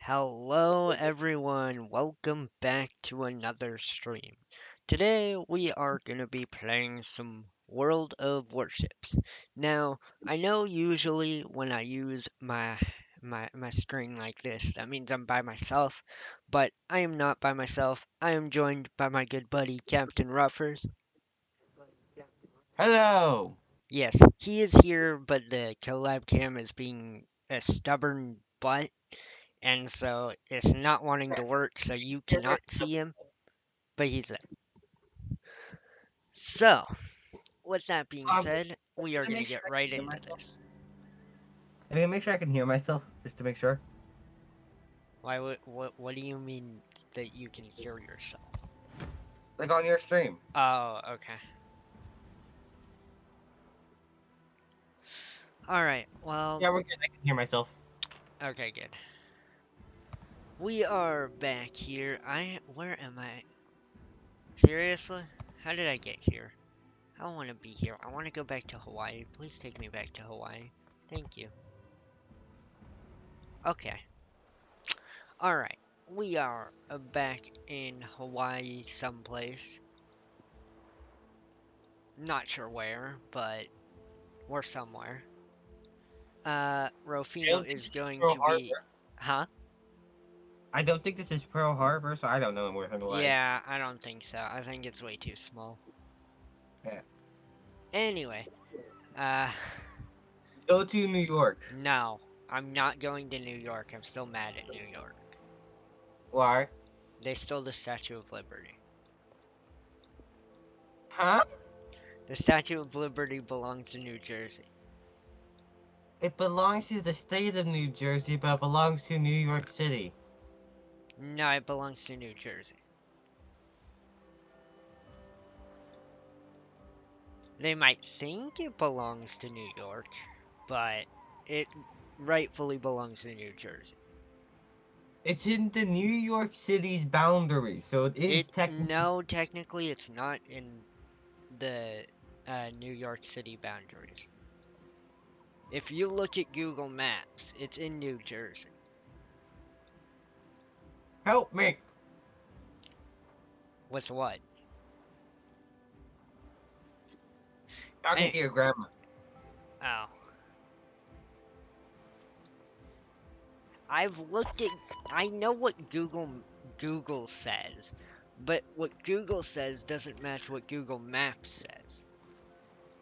Hello, everyone. Welcome back to another stream. Today, we are going to be playing some World of Warships. Now, I know usually when I use my screen like this, that means I'm by myself, but I am not by myself. I am joined by my good buddy, Captain Ruffers. Hello. Yes, he is here, but the collab cam is being a stubborn butt, and so it's not wanting to work, so you cannot see him, but he's there. So, with that being Um, said, we are to going to make sure get I can right hear into myself. this. I mean, make sure I can hear myself, just to make sure. Why? What do you mean that you can hear yourself? Like on your stream. Oh, okay. All right. Well, Yeah, we're good. I can hear myself. okay, good. We are back here. Where am I? Seriously? How did I get here? I don't want to be here. I want to go back to Hawaii. Please take me back to Hawaii. Thank you. Okay. All right. We are back in Hawaii someplace. Not sure where, but we're somewhere. I Rofino don't think is this is going Pearl to be, Harbor. huh? I don't think this is Pearl Harbor, so I don't know where to like. Yeah, I don't think so. I think it's way too small. Yeah. Anyway, uh, Go to New York. no, I'm not going to New York. I'm still mad at New York. Why? They stole the Statue of Liberty. Huh? The Statue of Liberty belongs to New Jersey. It belongs to the state of New Jersey, but it belongs to New York City. No, it belongs to New Jersey. They might think it belongs to New York, but it rightfully belongs to New Jersey. It's in the New York City's boundary, so it is It technically. no, technically it's not in the New York City boundaries. If you look at Google Maps, it's in New Jersey. Help me! With what? Talking Any, to your grandma. oh, I've looked at. I know what Google says, but what Google says doesn't match what Google Maps says.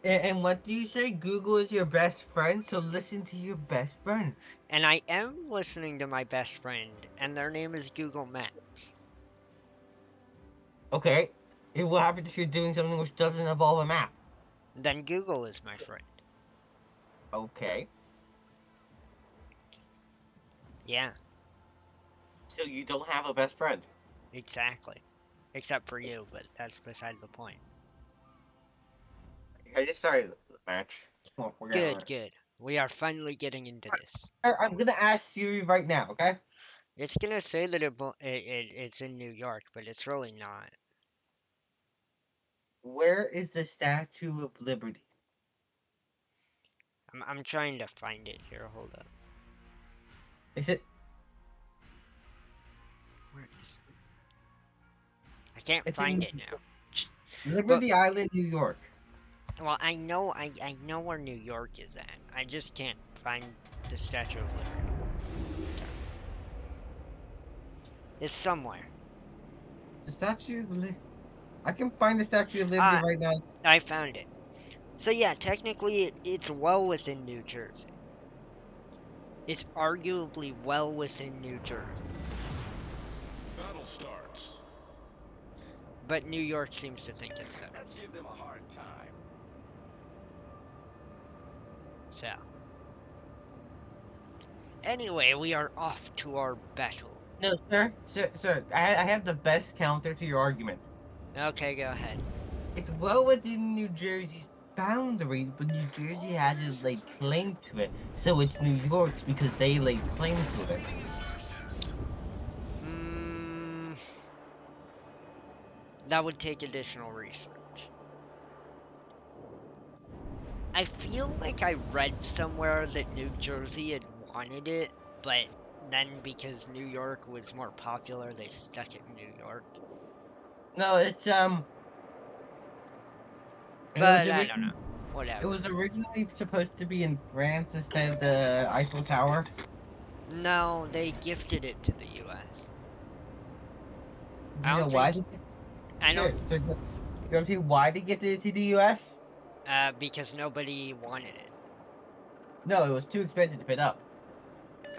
And what do you say? Google is your best friend, so listen to your best friend. And I am listening to my best friend, and their name is Google Maps. Okay. What happens if you're doing something which doesn't involve a map? Then Google is my friend. Okay. Yeah, So you don't have a best friend. exactly. Except for you, but that's beside the point. I just started the match. Oh, forget about Good, it. good. We are finally getting into this. I'm gonna ask Siri right now, okay? It's gonna say that it's in New York, but it's really not. Where is the Statue of Liberty? I'm trying to find it here. Hold up. Is it? Where is it? I can't It's find in it now. But Liberty Island, New York. well, I know where New York is at. I just can't find the Statue of Liberty. It's somewhere. The Statue of Liberty. I can find the Statue of Liberty Ah, right now. I found it. So yeah, technically it's well within New Jersey. It's arguably well within New Jersey, Battle starts. but New York seems to think it's there. Let's give them a hard time. So anyway, we are off to our battle. No, sir. I have the best counter to your argument. Okay, go ahead. It's well within New Jersey's boundaries, but New Jersey hasn't laid claim to it, so it's New York's because they laid claim to it. Mm, that would take additional research. I feel like I read somewhere that New Jersey had wanted it, but then because New York was more popular, they stuck it in New York. No, it's it was But I don't originally know. Whatever. supposed to be in France instead of the Eiffel Tower. No, they gifted it to the U.S. Do I you know don't why? think. I Sure. don't. So, you want to see why they gifted it to the U.S.? Because nobody wanted it. No, it was too expensive to put up.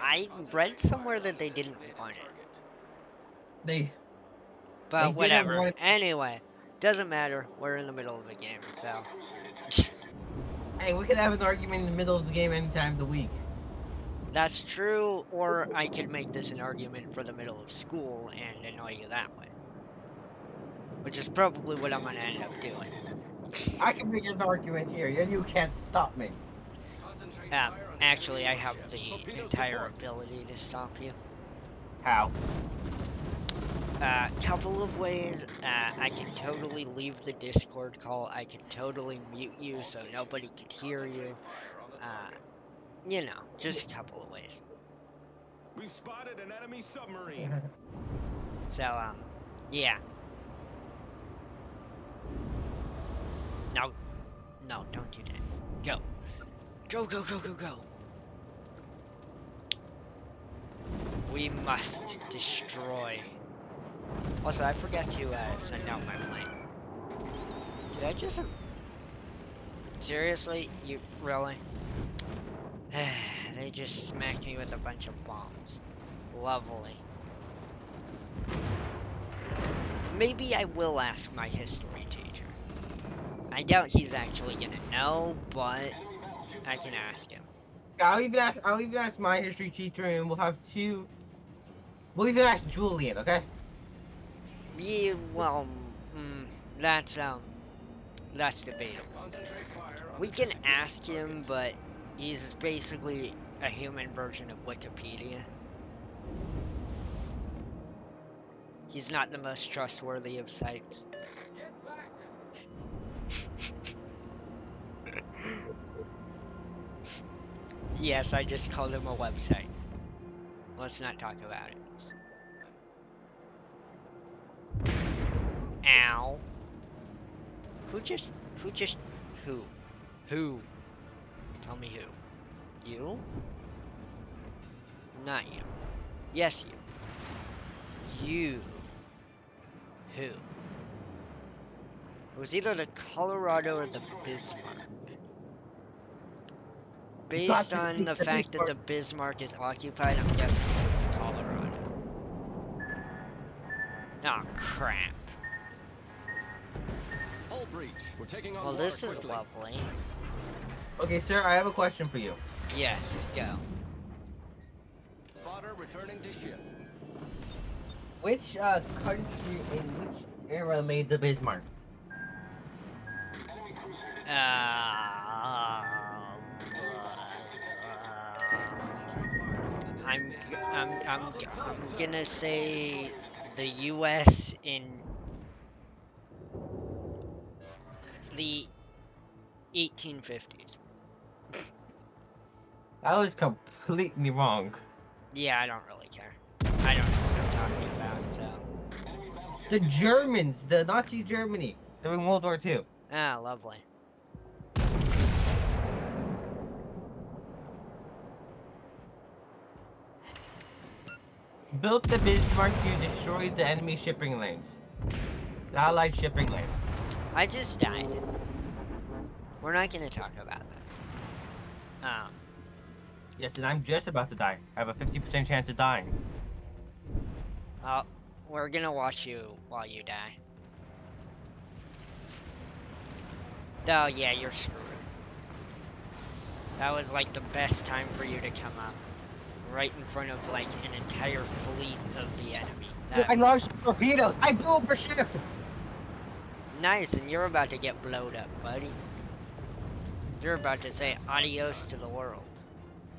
I read somewhere that they didn't want it. They But didn't whatever. want it. Anyway, doesn't matter. We're in the middle of a game, so. Hey, we could have an argument in the middle of the game any time of the week. That's true, or I could make this an argument for the middle of school and annoy you that way. Which is probably what I'm gonna end up doing. I can make an argument here, and you can't stop me. Actually, I have the entire ability to stop you. How? Couple of ways. I can totally leave the Discord call. I can totally mute you so nobody could hear you. You know, just a couple of ways. We've spotted an enemy submarine. So, yeah. No, no, don't do that. Go. Go, go, go, go, go. We must destroy. Also, I forgot to send out my plane. Did I just... Seriously? You... Really? They just smacked me with a bunch of bombs. Lovely. Maybe I will ask my history teacher. I doubt he's actually gonna know, but I can ask him. I'll even ask my history teacher, and we'll have two. We'll even ask Julian, okay? Yeah, well, that's debatable. We can ask him, but he's basically a human version of Wikipedia. He's not the most trustworthy of sites. Yes, I just called him a website. Let's not talk about it. Ow. Who? Who? Tell me who. You? Not you. Yes, you. You. Who? It was either the Colorado or the Bismarck. Based on the fact that the Bismarck is occupied, I'm guessing it was the Colorado. Oh, crap. Hull breach. We're taking on Well, water this is quickly. lovely. Okay, sir, I have a question for you. Yes, go. Spotter returning to ship. Which country in which era made the Bismarck? I'm gonna say the U.S. in the 1850s. I was completely wrong. Yeah, I don't really care. I don't know what I'm talking about, so. The Germans, the Nazi Germany, during World War II. Ah, lovely. Built the Bismarck to destroy the enemy shipping lanes. The Allied shipping lanes. I just died. We're not gonna talk about that. Yes, and I'm just about to die. I have a 50% chance of dying. We're gonna watch you while you die. Oh, yeah, you're screwed. That was like the best time for you to come up. Right in front of like an entire fleet of the enemy. I launched torpedoes! I blew up a ship! Nice, and you're about to get blowed up, buddy. You're about to say adios to the world.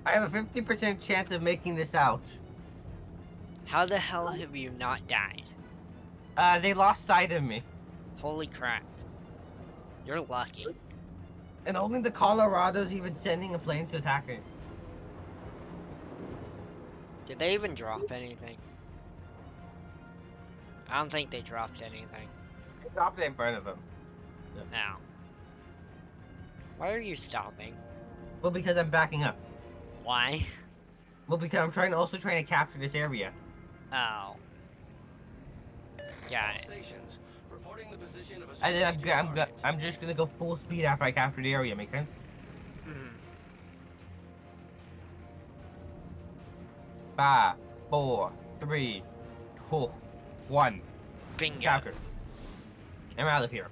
I have a 50% chance of making this out. How the hell have you not died? They lost sight of me. Holy crap. You're lucky. And only the Colorado's even sending a plane to attack me. Did they even drop anything? I don't think they dropped anything. I dropped it in front of him. No. Why are you stopping? Well, because I'm backing up. Why? Well, because I'm also trying to capture this area. Oh. Got it. Stations. Reporting the position of a And then strategic target. I'm just gonna go full speed after I capture the area. Make sense? Mhm. 5, 4, 3, 2, 1. Bingo. Capture. I'm out of here.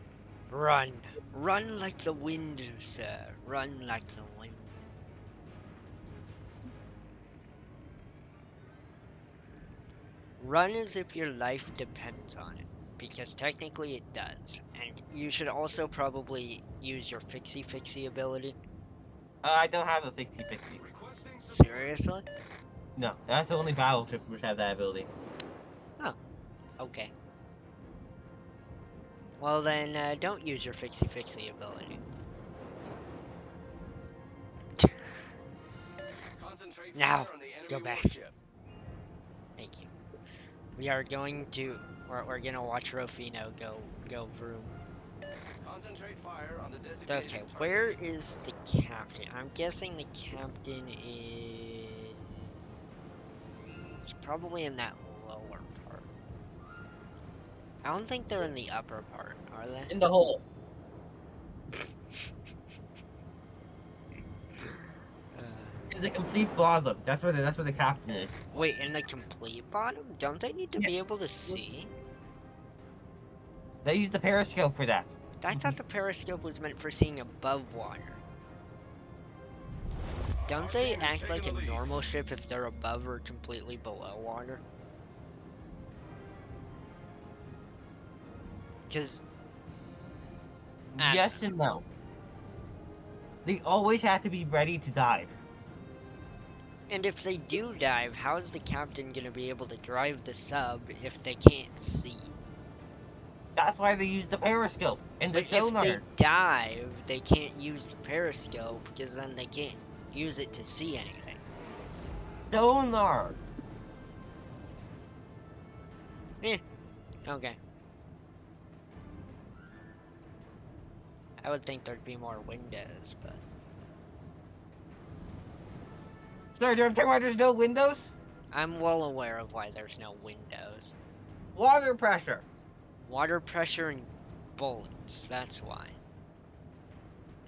Run. Run like the wind, sir. Run like the wind. Run as if your life depends on it. Because technically it does. And you should also probably use your fixie ability. I don't have a fixie. Requesting support. Seriously? No, that's the only battleships which have that ability. Okay. Well then, don't use your fixie ability. Concentrate Now, fire on the enemy go back. warship. Thank you. We are going to... We're gonna watch Rufino go vroom. Concentrate fire on the designated Okay, target. where is the captain? I'm guessing the captain is... It's probably in that lower part. I don't think they're in the upper part, are they? In the hole. In the complete bottom. That's where the captain is. Wait, in the complete bottom? Don't they need to Yeah. be able to see? They use the periscope for that. I thought the periscope was meant for seeing above water. Don't Our they team is act like a taking the lead. normal ship if they're above or completely below water? Because I don't Yes and no. They always have to be ready to dive. and if they do dive, how's the captain gonna be able to drive the sub if they can't see? That's why they use the periscope and the But if they sonar. dive, they can't use the periscope because then they can't use it to see anything. Sonar. Okay. I would think there'd be more windows, but Sir, do you understand why there's no windows? I'm well aware of why there's no windows. Water pressure. Water pressure and bullets, that's why.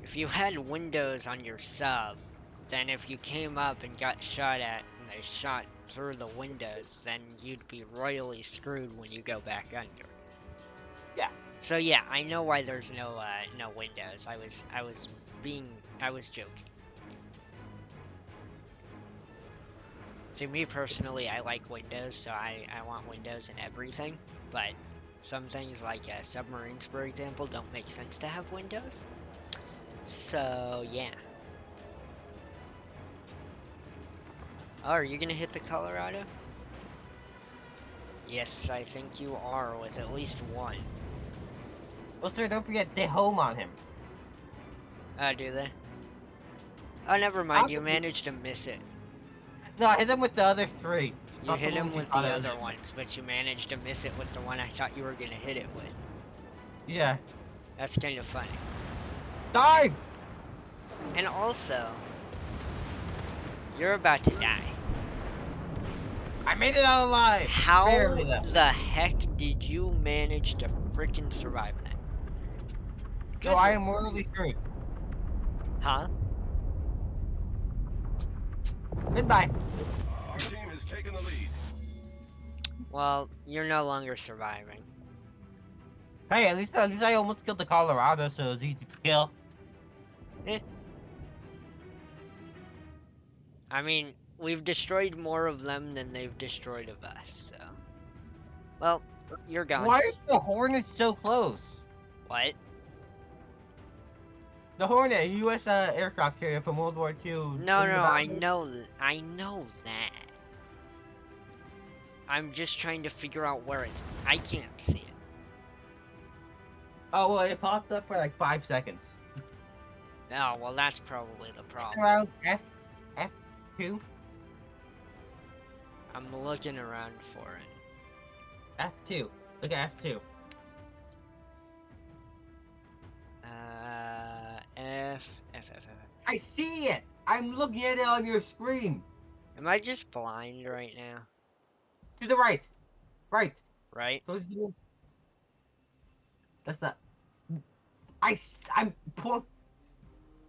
If you had windows on your sub, then if you came up and got shot at and they shot through the windows, then you'd be royally screwed when you go back under. Yeah. So yeah, I know why there's no windows. I was joking. To me personally, I like windows, so I want windows in everything, but some things like submarines, for example, don't make sense to have windows. So, yeah. Oh, are you gonna hit the Colorado? Yes, I think you are, with at least one. Well, sir, don't forget they home on him. Oh, do they? Oh, never mind, you managed to miss it. No, I hit him with the other 3. You Not hit the him ones you with the thought I was other hitting. ones, but you managed to miss it with the one I thought you were gonna hit it with. Yeah. That's kind of funny. Dive! And also, you're about to die. I made it out alive! How Barely, though. the heck did you manage to frickin' survive that? So I am morally screwed. Huh? Goodbye. Our team has taken the lead. Well, you're no longer surviving. Hey, at least I almost killed the Colorado, so it was easy to kill. I mean, we've destroyed more of them than they've destroyed of us, so. Well, you're gone. Why is the Hornet so close? What? The Hornet, a U.S. Aircraft carrier from World War II. No, I know that. I'm just trying to figure out where it's. I can't see it. Oh, well, it popped up for like 5 seconds. Oh, well, that's probably the problem. Around F2. I'm looking around for it. F2. Look at F2. F. I see it! I'm looking at it on your screen. Am I just blind right now? To the right. Right. Right? Those are the- That's not. I'm.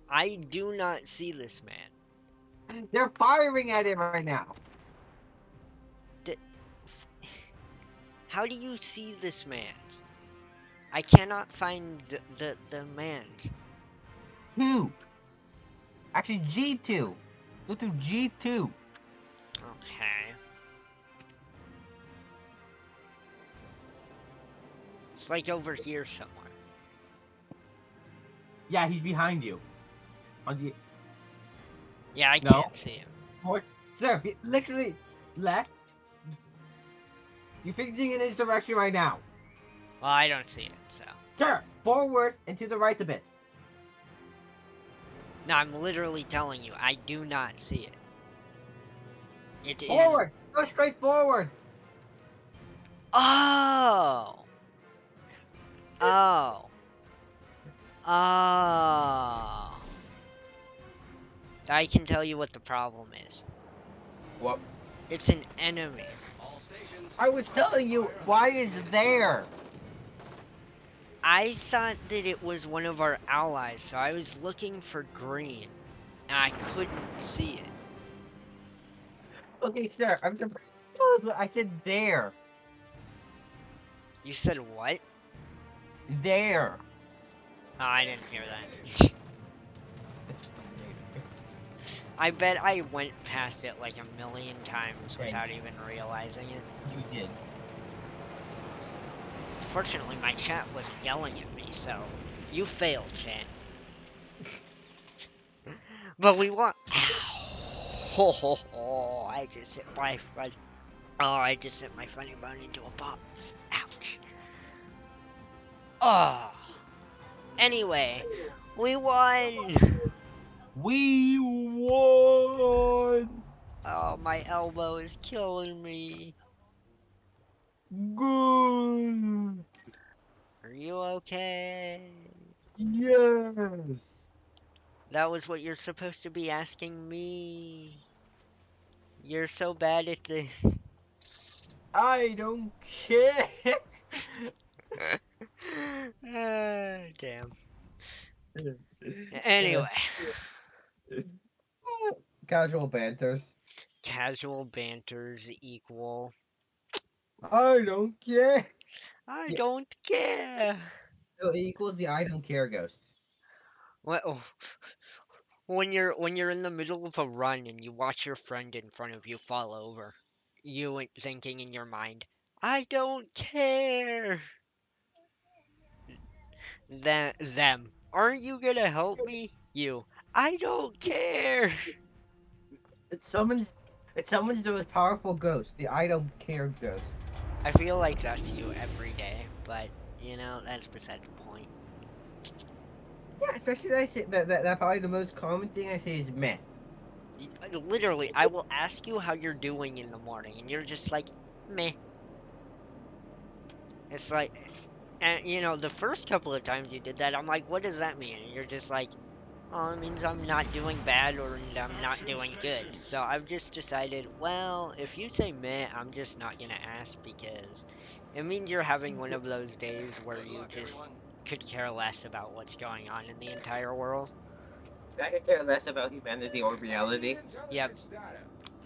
I do not see this man. They're firing at it right now. How do you see this man? I cannot find the man. 2. Actually, G2. Go to G2. Okay. It's like over here somewhere. Yeah, he's behind you. On the. Yeah, I No. can't see him. Forward. Sir, literally left. You're facing in his direction right now. Well, I don't see it, so. Sir, forward and to the right a bit. No, I'm literally telling you, I do not see it. It is. Forward. Go straight forward. Oh! Oh. Oh. I can tell you what the problem is. What? It's an enemy. All stations. I was telling you why is there. I thought that it was one of our allies, so I was looking for green, and I couldn't see it. Okay, sir. I said there. You said what? There. Oh, I didn't hear that. I bet I went past it like a million times Okay. without even realizing it. You did. Fortunately, my chat wasn't yelling at me, so you failed, chat. But we want. Ho ho ho! I just hit my funny. Oh, I just hit my funny bone into a box. Ouch. Oh. Anyway, we won. We won. Oh, my elbow is killing me. Good. Are you okay? Yes. That was what you're supposed to be asking me. You're so bad at this. I don't care. Damn. Anyway, Casual banters. casual banters equal. I don't care. I Yeah. don't care. So it equals the I don't care ghost. Well, when you're in the middle of a run and you watch your friend in front of you fall over, you thinking in your mind, I don't care. Them. Aren't you gonna help me? You. I don't care. It summons the most powerful ghost, the I don't care ghost. I feel like that's you every day, but you know, that's beside the point. Yeah, especially that I say that probably the most common thing I say is meh. Literally, I will ask you how you're doing in the morning, and you're just like, meh. It's like, and you know, the first couple of times you did that, I'm like, what does that mean? And you're just like, oh, it means I'm not doing bad or I'm not doing good. So I've just decided, well, if you say meh, I'm just not gonna ask because it means you're having one of those days where Good you luck, just everyone. could care less about what's going on in the entire world. I could care less about humanity or reality. Yep.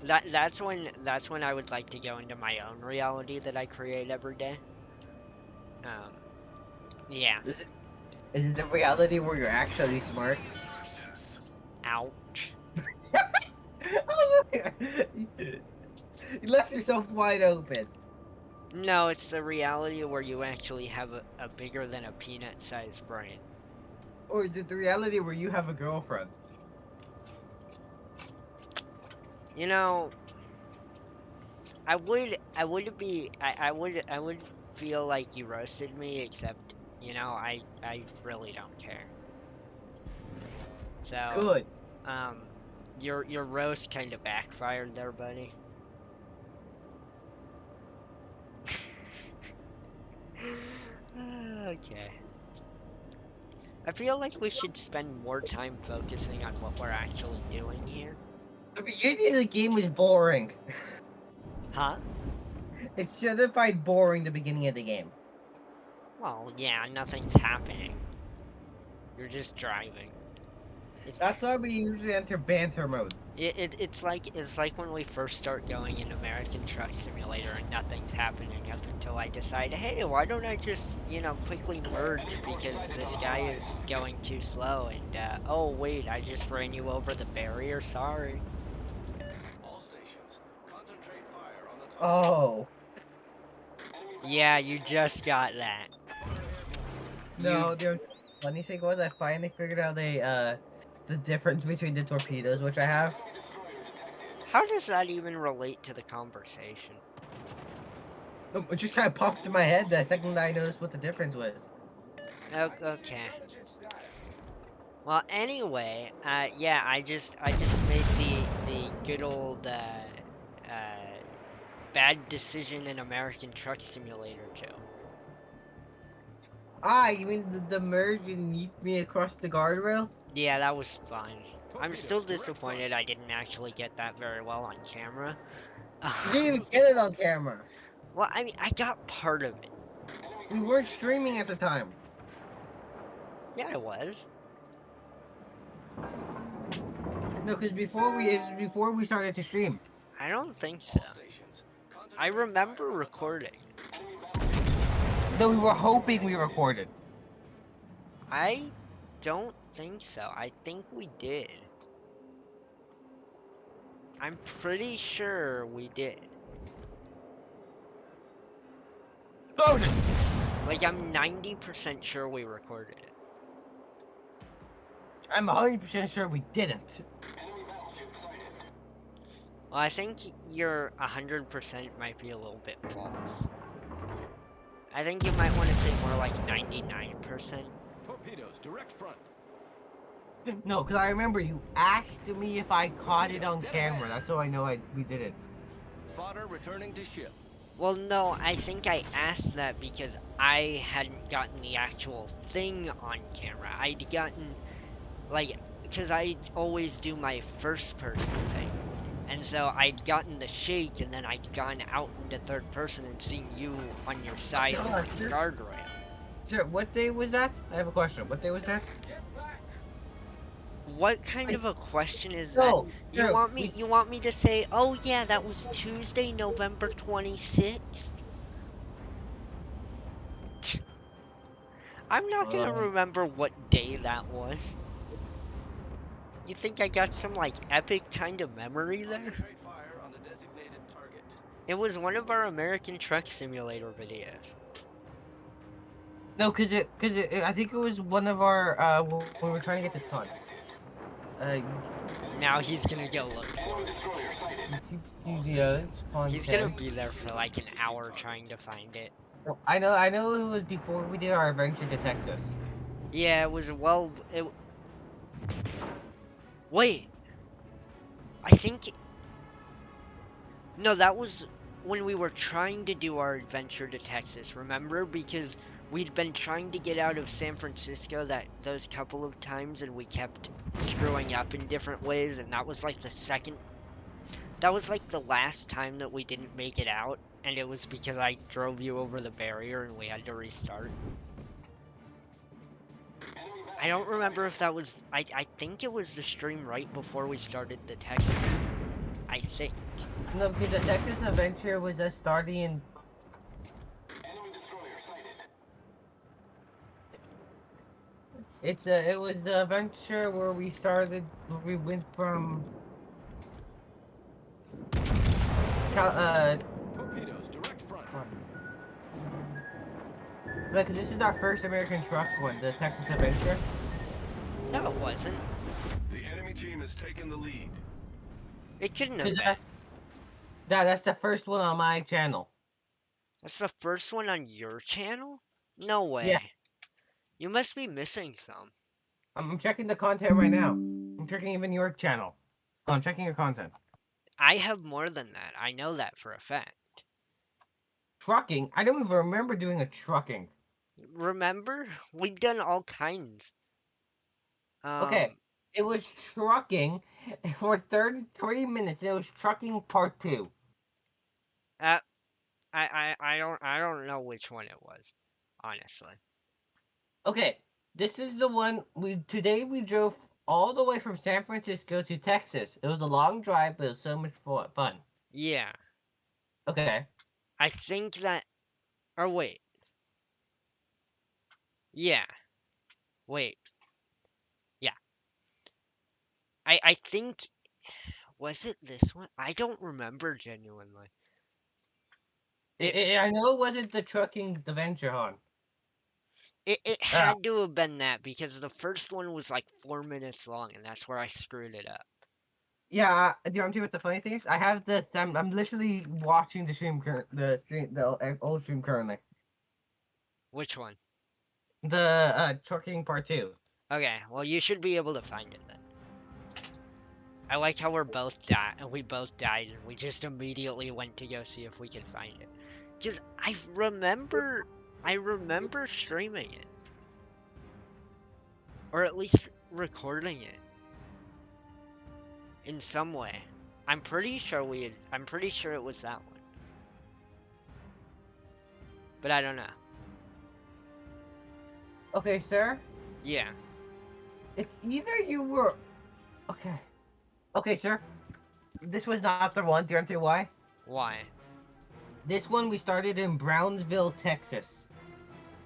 That's when I would like to go into my own reality that I create every day. Yeah. Is it the reality where you're actually smart? Ouch. You left yourself wide open. No, it's the reality where you actually have a bigger than a peanut-sized brain. Or is it the reality where you have a girlfriend? You know, I would feel like you roasted me, except, you know, I really don't care. So, Good. your roast kind of backfired there, buddy. Okay. I feel like we should spend more time focusing on what we're actually doing here. The beginning of the game was boring. Huh? It's certified boring. The beginning of the game. Well, yeah, nothing's happening. You're just driving. It's That's why we usually enter banter mode. it's like when we first start going in American Truck Simulator and nothing's happening up until I decide, hey, why don't I just, quickly merge because this guy is going too slow and oh wait, I just ran you over the barrier, sorry. All stations, concentrate fire on the target. Oh Yeah, you just got that. no! You The funny thing was, I finally figured out the difference between the torpedoes, which I have. How does that even relate to the conversation? It just kind of popped in my head the second I noticed what the difference was. Okay. Well, anyway, yeah, I just made the good old bad decision in American Truck Simulator joke. Ah, you mean the merge and yeet me across the guardrail? Yeah, that was fun. I'm still Torpedoes, direct front. disappointed I didn't actually get that very well on camera. You didn't even get it on camera. Well, I mean, I got part of it. We weren't streaming at the time. Yeah, I was. No, because before we started to stream. I don't think so. All stations, I concentrate remember fire on the recording. target. No, we were hoping we recorded. I don't think so. I think we did. I'm pretty sure we did. Explosion! Like, I'm 90% sure we recorded it. I'm 100% sure we didn't. Well, I think your 100% might be a little bit false. I think you might want to say more like 99%. Torpedoes, direct front. No, because I remember you asked me if I caught it on camera. That's how I know we did it. Spotter returning to ship. Well, no, I think I asked that because I hadn't gotten the actual thing on camera. I'd gotten, like, because I always do my first person thing. And so I'd gotten the shake and then I'd gone out into third person and seen you on your side of the guardrail. Sir, what day was that? I have a question. What day was that? What kind of a question is that? No, You sir, want me to say, "Oh yeah, that was Tuesday, November 26th?" I'm not gonna remember what day that was. You think I got some like epic kind of memory there? Concentrate fire on the designated target. It was one of our American Truck Simulator videos. no, I think it was one of our when we were trying to get the ton. Now he's gonna go look for it. All Studios stations, He's gonna content. be there for like an hour trying to find it. I know it was before we did our adventure to Texas. Yeah, it was Wait, I think... No, that was when we were trying to do our adventure to Texas, remember? Because we'd been trying to get out of San Francisco those couple of times and we kept screwing up in different ways, and that was like that was like the last time that we didn't make it out, and it was because I drove you over the barrier and we had to restart. I don't remember if that was... I think it was the stream right before we started the Texas. I think. No, because the Texas adventure was us starting in. It was the adventure where we started. Where we went from. torpedoes, direct front. Like this is our first American truck one, the Texas adventure. No, it wasn't. The enemy team has taken the lead. It couldn't have Is been. that's the first one on my channel. That's the first one on your channel? No way. Yeah. You must be missing some. I'm checking the content right now. I'm checking even your channel. Oh, I'm checking your content. I have more than that. I know that for a fact. Trucking? I don't even remember doing a trucking. Remember? We've done all kinds. Okay, Um, it was trucking for 33 minutes. It was trucking part two. uh, I don't know which one it was, honestly. Okay, this is the one today we drove all the way from San Francisco to Texas. It was a long drive, but it was so much fun. Yeah, Okay. I think that. Or wait, yeah, wait, yeah. I think was it this one? I don't remember genuinely. It I know it wasn't the trucking adventure, hon. it Uh, had to have been that because the first one was like 4 minutes long, and that's where I screwed it up. yeah. Do you want to know what the funny thing is? I have the. I'm literally watching the stream, the old stream currently. Which one? The trucking part two. Okay, well you should be able to find it then. I like how we both died, and we just immediately went to go see if we could find it. Cause I remember streaming it, or at least recording it in some way. I'm pretty sure it was that one, but I don't know. Okay, sir. Yeah, It's either you were okay. Okay, sir. This was not the one. Do you want to know why? why? This one we started in Brownsville, Texas.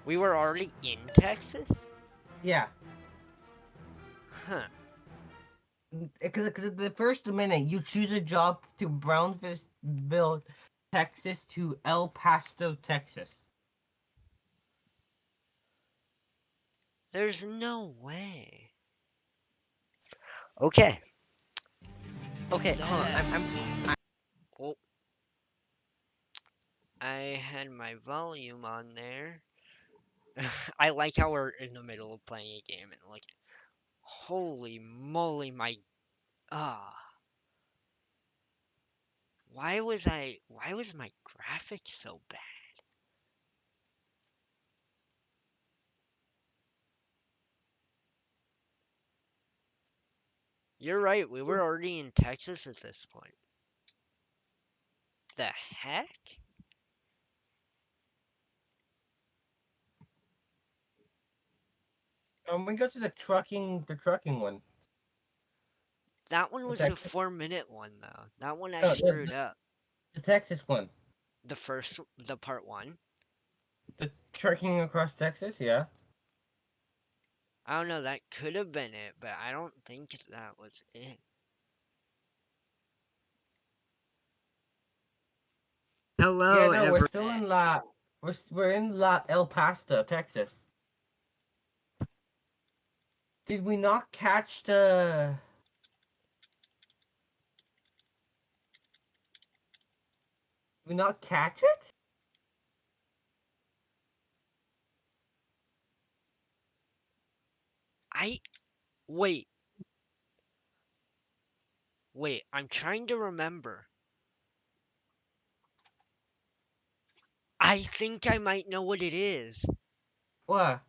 We were already in Texas? Yeah, Huh. because the first minute you choose a job to Brownsville, Texas to El Paso, Texas. There's no way. Okay. Okay, hold on. Well, I had my volume on there. I like how we're in the middle of playing a game and like, holy moly, my ah. Why was my graphics so bad? You're right, we were already in Texas at this point. The heck? We go to the trucking one. That one The was a Texas, 4 minute one though. That one I no, screwed up. the Texas one. The part one. The trucking across Texas, yeah. I don't know, that could have been it, but I don't think that was it. Yeah, Hello, no, we're everyone. still in we're in La El Paso, Texas. Did we not catch the? Did we not catch it? I wait, wait, I'm trying to remember. I think I might know what it is. What?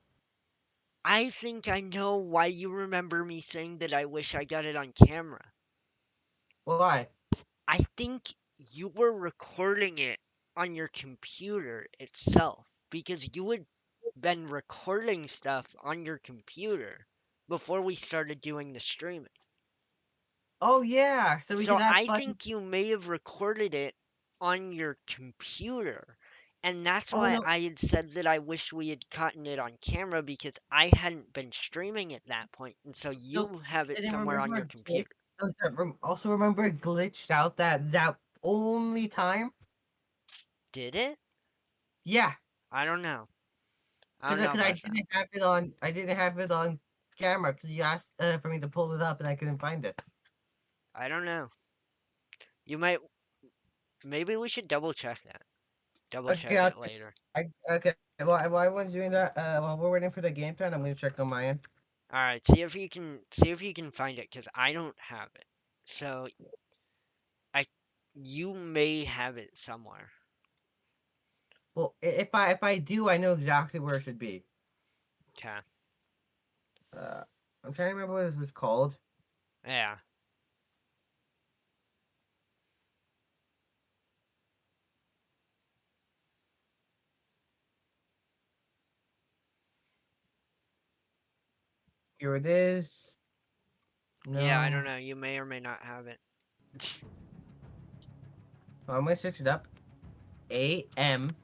I think I know why you remember me saying that I wish I got it on camera. Why? I think you were recording it on your computer itself because you had been recording stuff on your computer before we started doing the streaming. Oh yeah, so we So could have I fun. think you may have recorded it on your computer. And that's Oh why no, I had said that I wish we had gotten it on camera because I hadn't been streaming at that point, and so so you have it and then somewhere on remember your a glitch. computer. Also remember it glitched out that only time. Did it? Yeah, I don't know. I don't because know I about that. didn't have it on. I didn't have it on camera because you asked for me to pull it up and I couldn't find it. I don't know. You might. Maybe we should double check that. Double Okay, check it later. okay. While I was doing that, while we're waiting for the game plan, I'm gonna check on my end. All right. See if you can find it because I don't have it. So I you may have it somewhere. Well, if I do, I know exactly where it should be. Okay. Uh, I'm trying to remember what it was called. Yeah. Here it is. Yeah, I No, don't know. You may or may not have it. I'm gonna search it up. A.M.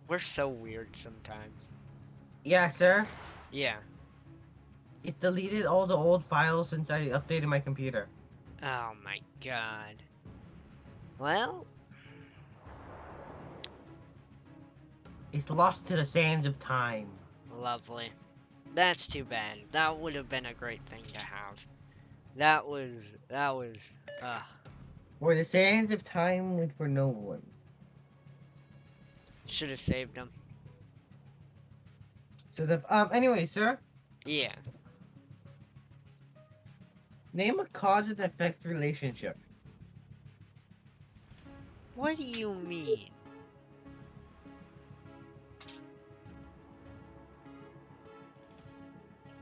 We're so weird sometimes. Yeah, sir. Yeah. It deleted all the old files since I updated my computer. Oh my god. Well, It's lost to the sands of time. lovely. That's too bad. That would have been a great thing to have. That was, Where the sands of time went for no one. should have saved him. So the anyway, sir, Yeah. name a cause and effect relationship. What do you mean?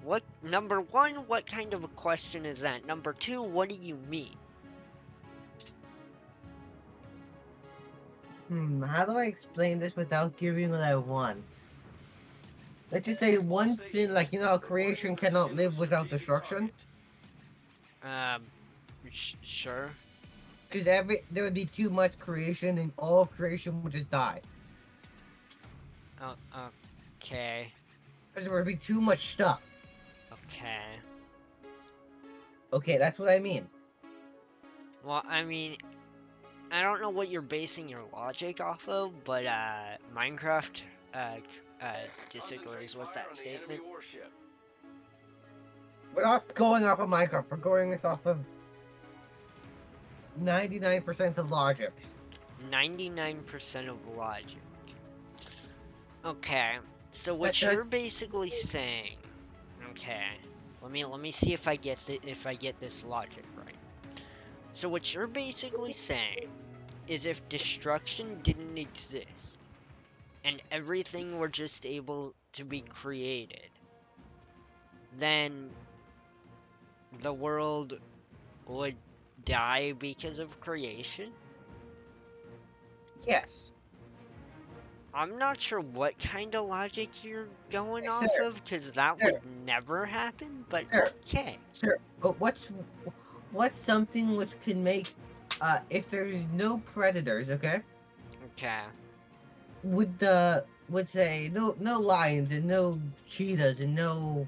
What, number one, what kind of a question is that? Number two, what do you mean? How do I explain this without giving what I want? Let's just say All one thing, stations, like you know, how report creation in cannot position of live without strategic destruction. target. Um, sure. Because there would be too much creation, and all of creation would just die. Oh, okay. Because there would be too much stuff. Okay. Okay, that's what I mean. Well, I mean, I don't know what you're basing your logic off of, but, Minecraft, disagrees Concentrate with fire that on the enemy statement. warship. We're not going off of Minecraft. We're going off of 99% of logics. 99% of logic. Okay, so what That- you're basically saying, okay, let me see if I get this logic right. So what you're basically saying is if destruction didn't exist and everything were just able to be created, then the world would die because of creation? Yes. I'm not sure what kind of logic you're going Yes, off sir. of, because that Sir. would never happen, but Sure. okay. Sure. But what's something which can make if there's no predators, okay? Okay. Would say no lions and no cheetahs and no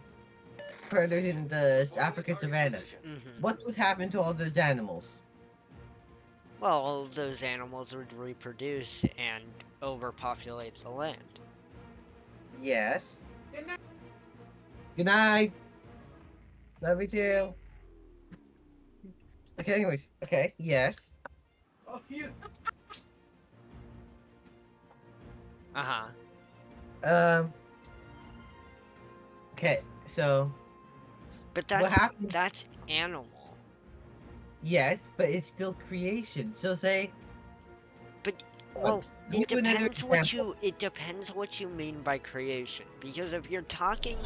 predators in the Hold the African target savannah. position. What would happen to all those animals? Well, all of those animals would reproduce and overpopulate the land. Yes. Good night. Love you too. Okay, anyways. Okay, yes. Uh-huh. Um okay, so But what happened? that's animal. Yes, but it's still creation. So say Well, give you another example. it depends what you mean by creation. Because if you're talking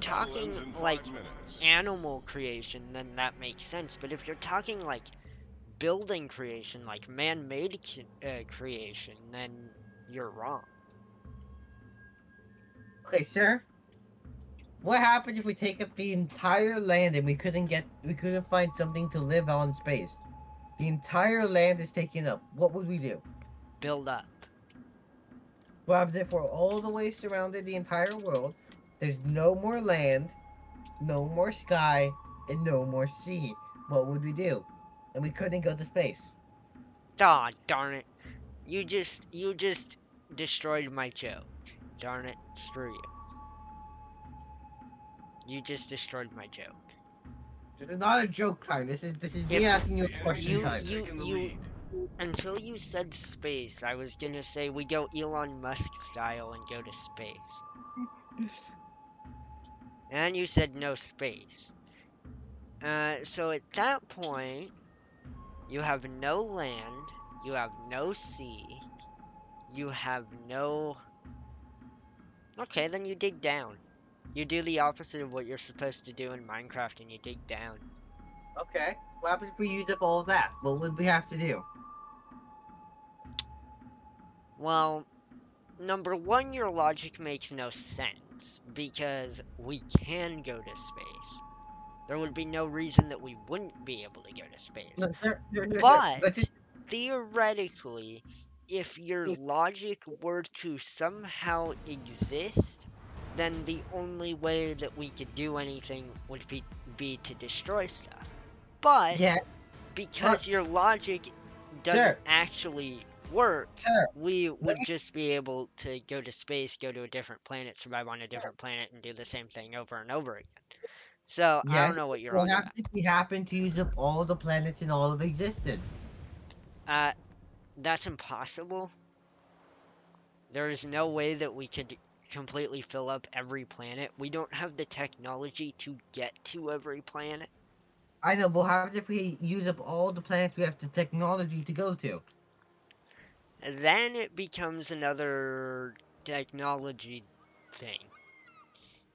Battle ends in like 5 minutes. animal creation, then that makes sense. But if you're talking like building creation, like man-made creation, then you're wrong. Okay, sir. What happens if we take up the entire land and we couldn't find something to live on in space? The entire land is taken up. What would we do? Build up. What happens if we're all the way surrounded the entire world? There's no more land, no more sky, and no more sea. What would we do? And we couldn't go to space. Aw, darn it. You just destroyed my joke. Darn it. Screw you. You just destroyed my joke. This is not a joke time. This is me If asking you The a enemy question you ship time. is you taking the you lead. until you said space, I was gonna say we go Elon Musk style and go to space. And you said no space. So at that point, You have no land, you have no sea, you have no. Okay, then you dig down. You do the opposite of what you're supposed to do in Minecraft and you dig down. Okay. What happens if we use up all of that? What would we have to do? Well, number one, your logic makes no sense because we can go to space. There would be no reason that we wouldn't be able to go to space. No, sir. Let's But just. theoretically, if your logic were to somehow exist, then the only way that we could do anything would be to destroy stuff. But Yeah. because your logic doesn't Sir. actually work, Sir. we Let would me. just be able to go to space, go to a different planet, survive on a different planet, and do the same thing over and over again. So I don't Yes. know what you're What on about. happens if we happen to use up all the planets in all of existence? Uh, that's impossible. There is no way that we could completely fill up every planet. We don't have the technology to get to every planet. I know, but what happens if we use up all the planets we have the technology to go to? Then it becomes another technology thing.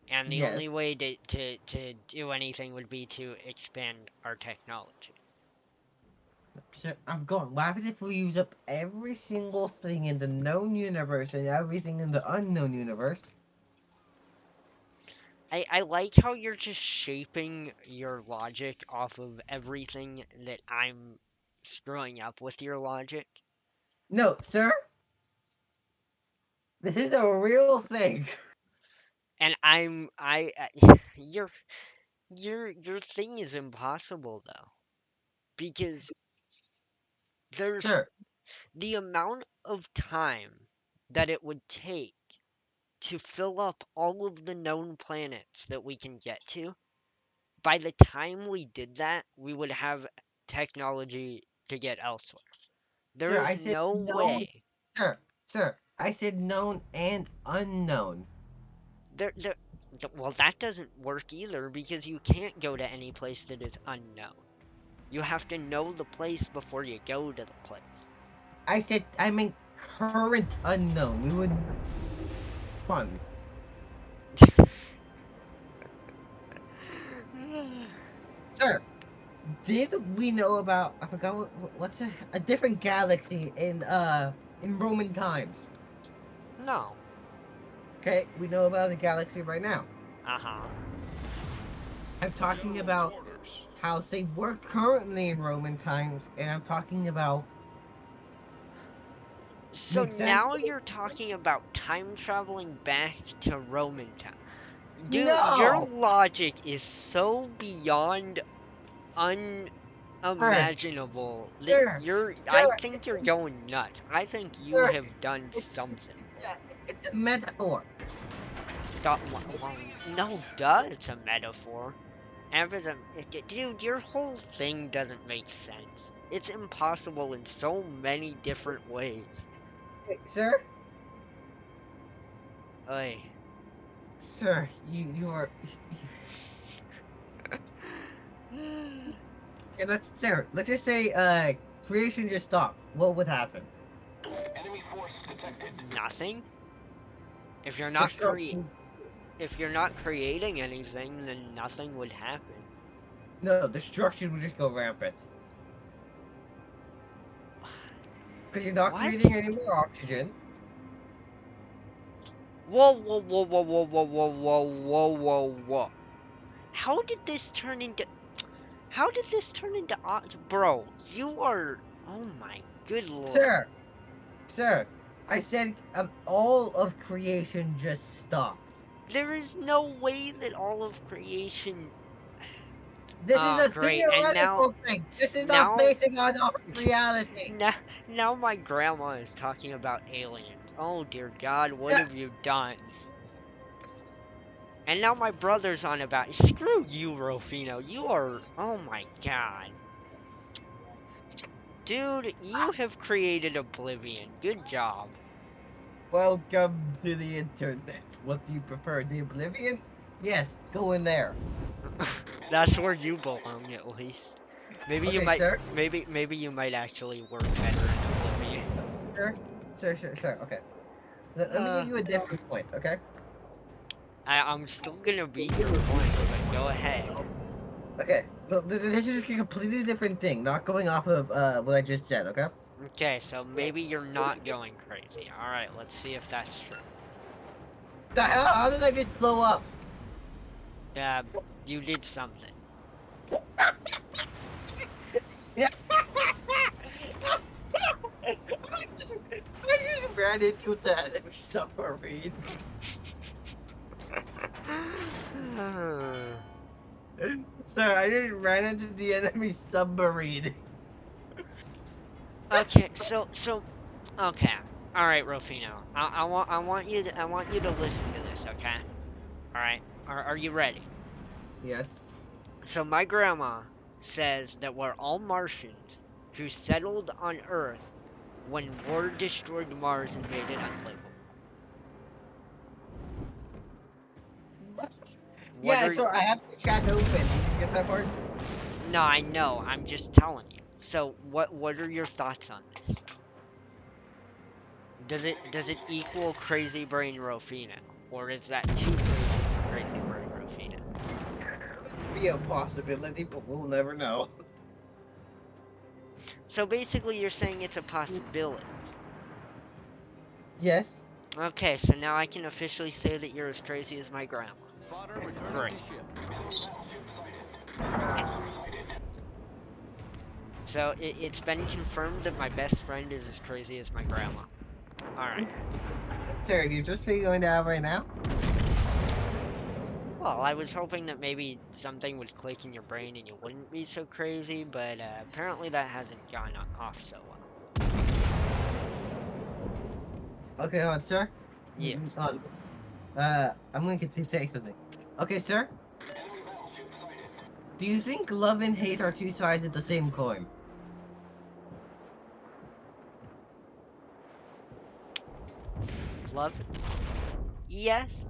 And the Yes. only way to do anything would be to expand our technology. Sir, I'm going. What happens if we use up every single thing in the known universe and everything in the unknown universe? I like how you're just shaping your logic off of everything that I'm screwing up with your logic. No, sir. This is a real thing. And your your thing is impossible though because there's Sir, the amount of time that it would take to fill up all of the known planets that we can get to. By the time we did that, we would have technology to get elsewhere. There sir, is I said no known. way. Sir, I said known and unknown. There, well, that doesn't work either because you can't go to any place that is unknown. You have to know the place before you go to the place. I meant current unknown. We would fun. Sir, did we know about? I forgot what's a different galaxy in Roman times. No. Okay, we know about the galaxy right now. Uh huh. I'm talking General about quarters. how they were currently in Roman times, and I'm talking about an So now example. you're talking about time traveling back to Roman time. Dude, your No, logic is so beyond sir, unimaginable that sir, I sir, think you're going nuts. I think you sir. have done It's, something. it's a metaphor. Well, no, duh, it's a metaphor. Dude, your whole thing doesn't make sense. It's impossible in so many different ways. Sir, Oy. sir, you are. And let's just say creation just stopped. What would happen? Enemy force detected. Nothing? If you're not Destruction. if you're not creating anything, then nothing would happen. No, destruction would just go rampant. Because you're not What? creating any more oxygen. Whoa, whoa, whoa, whoa, whoa, whoa, whoa, whoa, whoa, whoa, whoa. How did this turn into How did this turn into bro, you are oh my good lord. Sir, sir, I said all of creation just stopped. There is no way that all of creation This is a great. And theoretical thing. This is not now basing on our reality. now my grandma is talking about aliens. Oh dear God, what Yeah, have you done? And now my brother's on about screw you, Rofino. You are oh my God. Dude, you have created Oblivion. Good job. welcome to the internet. What do you prefer, the Oblivion? Yes, go in there. That's where you belong, at least. Maybe you Okay, might, sir. maybe you might actually work better in Oblivion. Sir. Sir. Okay. Let me give Uh, you a different point. Okay. I'm still gonna beat your point, but go ahead. Okay. So this is a completely different thing. Not going off of what I just said. Okay. Okay, so maybe you're not going crazy. All right, let's see if that's true. The hell? How did I just blow up? Uh, you did something. Yeah. I just ran into the enemy submarine. Sir, I just ran into the enemy submarine. Okay, okay. All right, Rofino. I want you to listen to this, okay? All right. Are you ready? Yes. So my grandma says that we're all Martians who settled on Earth when war destroyed Mars and made it unlivable. What Yeah, are sure. I have the chat open. Did you get that part? No, I know. I'm just telling you. So what are your thoughts on this? Does it equal Crazy Brain Rofino? Or is that too crazy for Crazy Brain Rofino? Be a possibility, but we'll never know. So basically you're saying it's a possibility. Yes. Okay, so now I can officially say that you're as crazy as my grandma. Spotter returning Great. to ship. So it's been confirmed that my best friend is as crazy as my grandma. Alright. Sir, do you just figure going down right now? Well, I was hoping that maybe something would click in your brain and you wouldn't be so crazy, but apparently that hasn't gone off so well. Okay, hold on, sir. Yes. On. I'm going to say something. Okay, sir. Do you think love and hate are two sides of the same coin? Love? Yes.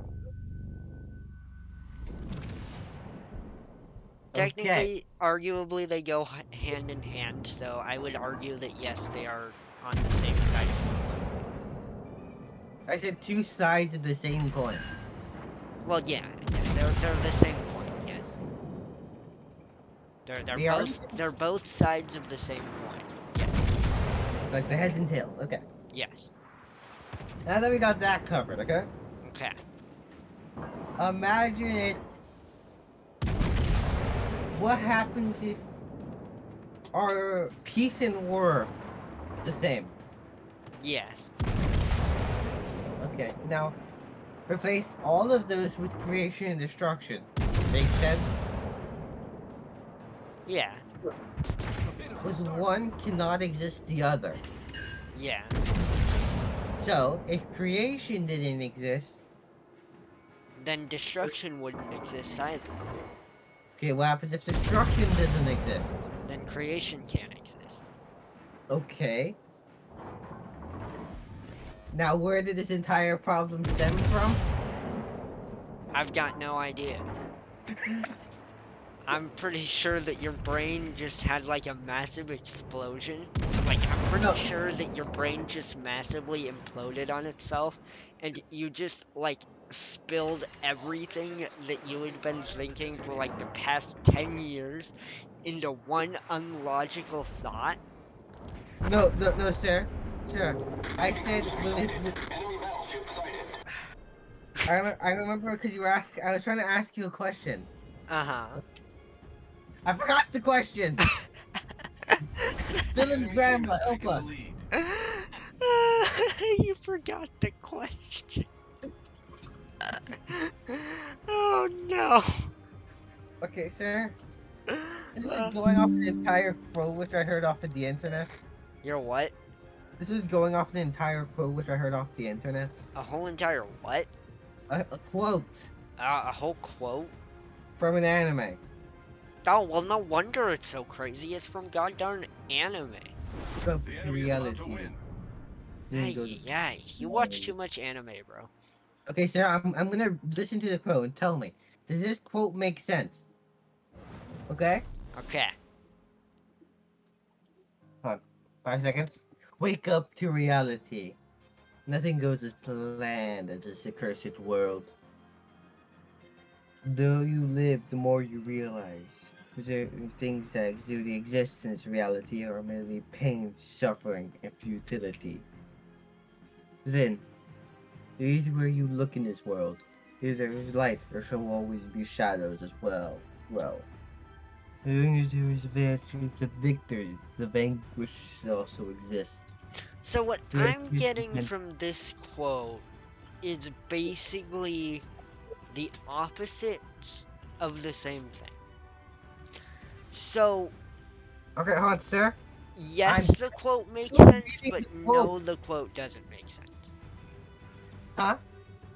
Okay. Technically, arguably, they go hand in hand, so I would argue that yes, they are on the same side of the coin. I said two sides of the same coin. Well, yeah, they're the same coin, yes. They're They are both sides of the same coin. Yes. like the heads and tails. Okay. Yes. Now that we got that covered, okay? Okay. Imagine it. What happens if our peace and war the same? Yes. Okay. Now replace all of those with creation and destruction. Make sense? Yeah. A bit of a With start. one cannot exist the other. Yeah. So if creation didn't exist, Then destruction wouldn't exist either. okay, what happens if destruction doesn't exist? Then creation can't exist. Okay. Now where did this entire problem stem from? I've got no idea. I'm pretty sure that your brain just had like a massive explosion. Like, I'm pretty No, sure that your brain just massively imploded on itself and you just like spilled everything that you had been thinking for like the past 10 years into one unlogical thought. no, sir. Sir, I said I remember because you were asking. I was trying to ask you a question. Uh-huh. I forgot the question. Dylan's Enemy team grandma, is help taking the us. lead. You forgot the question. Oh no. Okay, sir. This was Uh, going off an entire quote which I heard off of the internet. you're what? This was going off an entire quote which I heard off the internet. A whole entire what? A quote A whole quote? from an anime. Oh, well, no wonder it's so crazy. It's from goddamn anime. From The enemy is about to reality. win. Then go Ay, to- ay, you watch too much anime, bro. Okay, sir. I'm gonna listen to the quote and tell me. Does this quote make sense? Okay. Okay. 5 seconds. Wake up to reality. Nothing goes as planned as this accursed world. Though you live, the more you realize. Certain things that exude existence, reality, are merely pain, suffering, and futility. Then, where you look in this world. If there is light, there shall always be shadows as well. Well, as long as there is virtues of victory, the vanquished also exist. So what So that I'm is getting from this quote is basically the opposite of the same thing. So okay, hold on, sir. I'm yes, the quote makes still sense, reading the but quote. no, the quote doesn't make sense. Huh?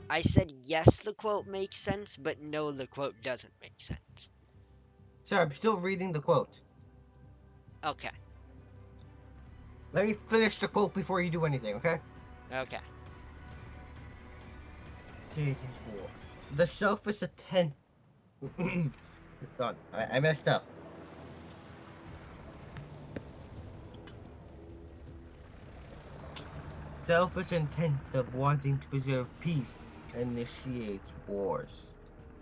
I said yes, the quote makes sense, but no, the quote doesn't make sense. Sir, I'm still reading the quote. Okay, Let me finish the quote before you do anything, okay? okay. Series 4. The shelf is a tent. Done. I messed up. Selfish intent of wanting to preserve peace initiates wars.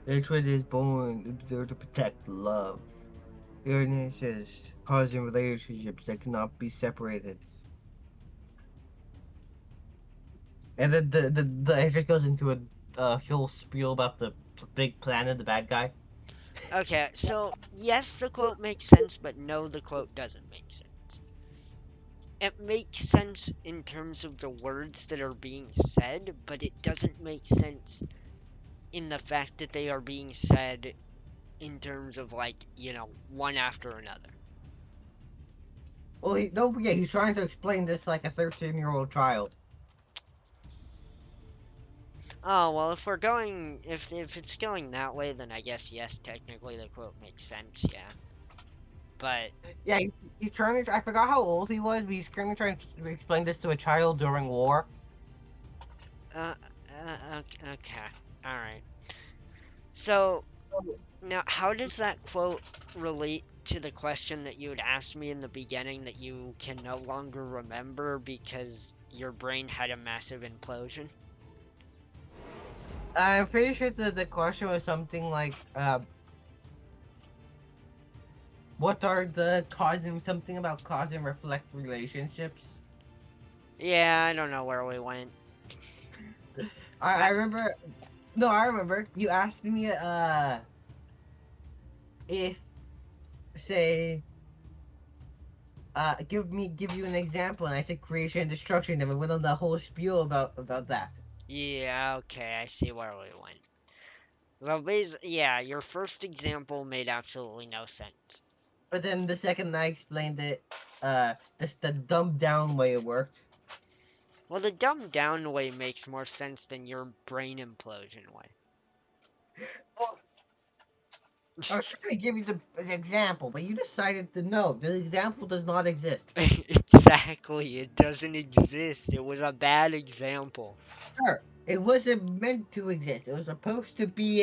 Hatred is born there to protect love. Fairness is causing relationships that cannot be separated. And then the actor goes into a whole spiel about the big plan of the bad guy. Okay, so yes, the quote makes sense, but no, the quote doesn't make sense. It makes sense in terms of the words that are being said, but it doesn't make sense in the fact that they are being said in terms of like, one after another. Well, don't forget, he's trying to explain this like a 13-year-old child. Oh, well, if it's going that way, then I guess yes, technically the quote makes sense, yeah. But Yeah, he's trying to. I forgot how old he was, but he's currently trying to explain this to a child during war. okay. All right. So, now how does that quote relate to the question that you had asked me in the beginning that you can no longer remember because your brain had a massive implosion? I'm pretty sure that the question was something like, what are the causing something about cause and reflect relationships? Yeah, I don't know where we went. I I remember. No, I remember. You asked me, if say, give you an example, and I said creation and destruction, and we went on the whole spiel about that. Yeah, okay, I see where we went. So yeah, your first example made absolutely no sense. But then the second I explained it, this the dumbed down way it worked. Well, the dumbed down way makes more sense than your brain implosion way. Well, I was trying to give you the example, but you decided to no. The example does not exist. Exactly, it doesn't exist. It was a bad example. Sure, it wasn't meant to exist. It was supposed to be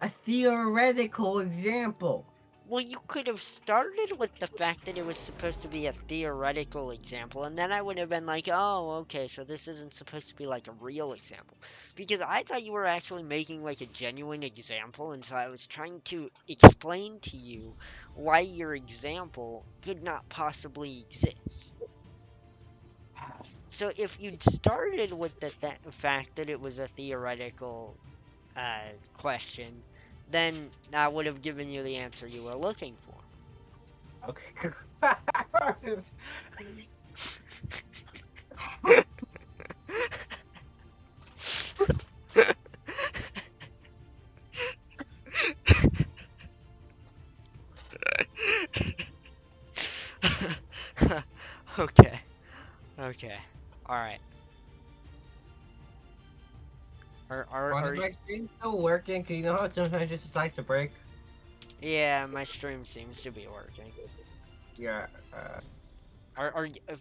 a theoretical example. Well, you could have started with the fact that it was supposed to be a theoretical example, and then I would have been like, oh, okay, so this isn't supposed to be like a real example. Because I thought you were actually making like a genuine example, and so I was trying to explain to you why your example could not possibly exist. So if you'd started with the fact that it was a theoretical question, then I would have given you the answer you were looking for. Okay. Okay. Okay. All right. Is Are my screen still working? Cause you know how it sometimes just decides to break. yeah, my stream seems to be working. Yeah.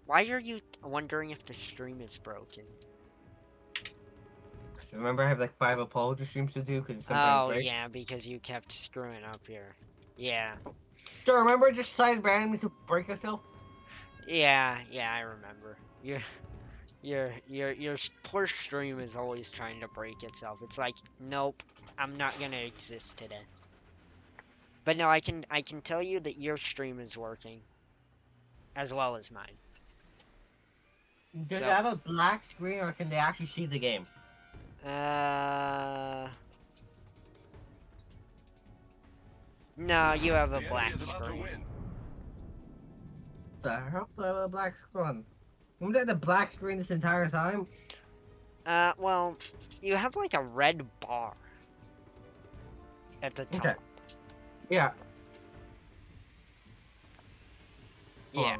Why are you wondering if the stream is broken? Remember, I have like 5 apology streams to do because it sometimes Oh breaks. yeah, because you kept screwing up here. Yeah. So remember, it just decided randomly to break itself. Yeah, I remember. Your poor stream is always trying to break itself. It's like, nope, I'm not gonna exist today. But no, I can tell you that your stream is working as well as mine. Does it So, have a black screen or can they actually see the game? uh, no, you have a The enemy black is about to screen. win. The hell do I have a black screen? Was that the black screen this entire time? Well, you have like a red bar at the Okay. top. Yeah. Yeah.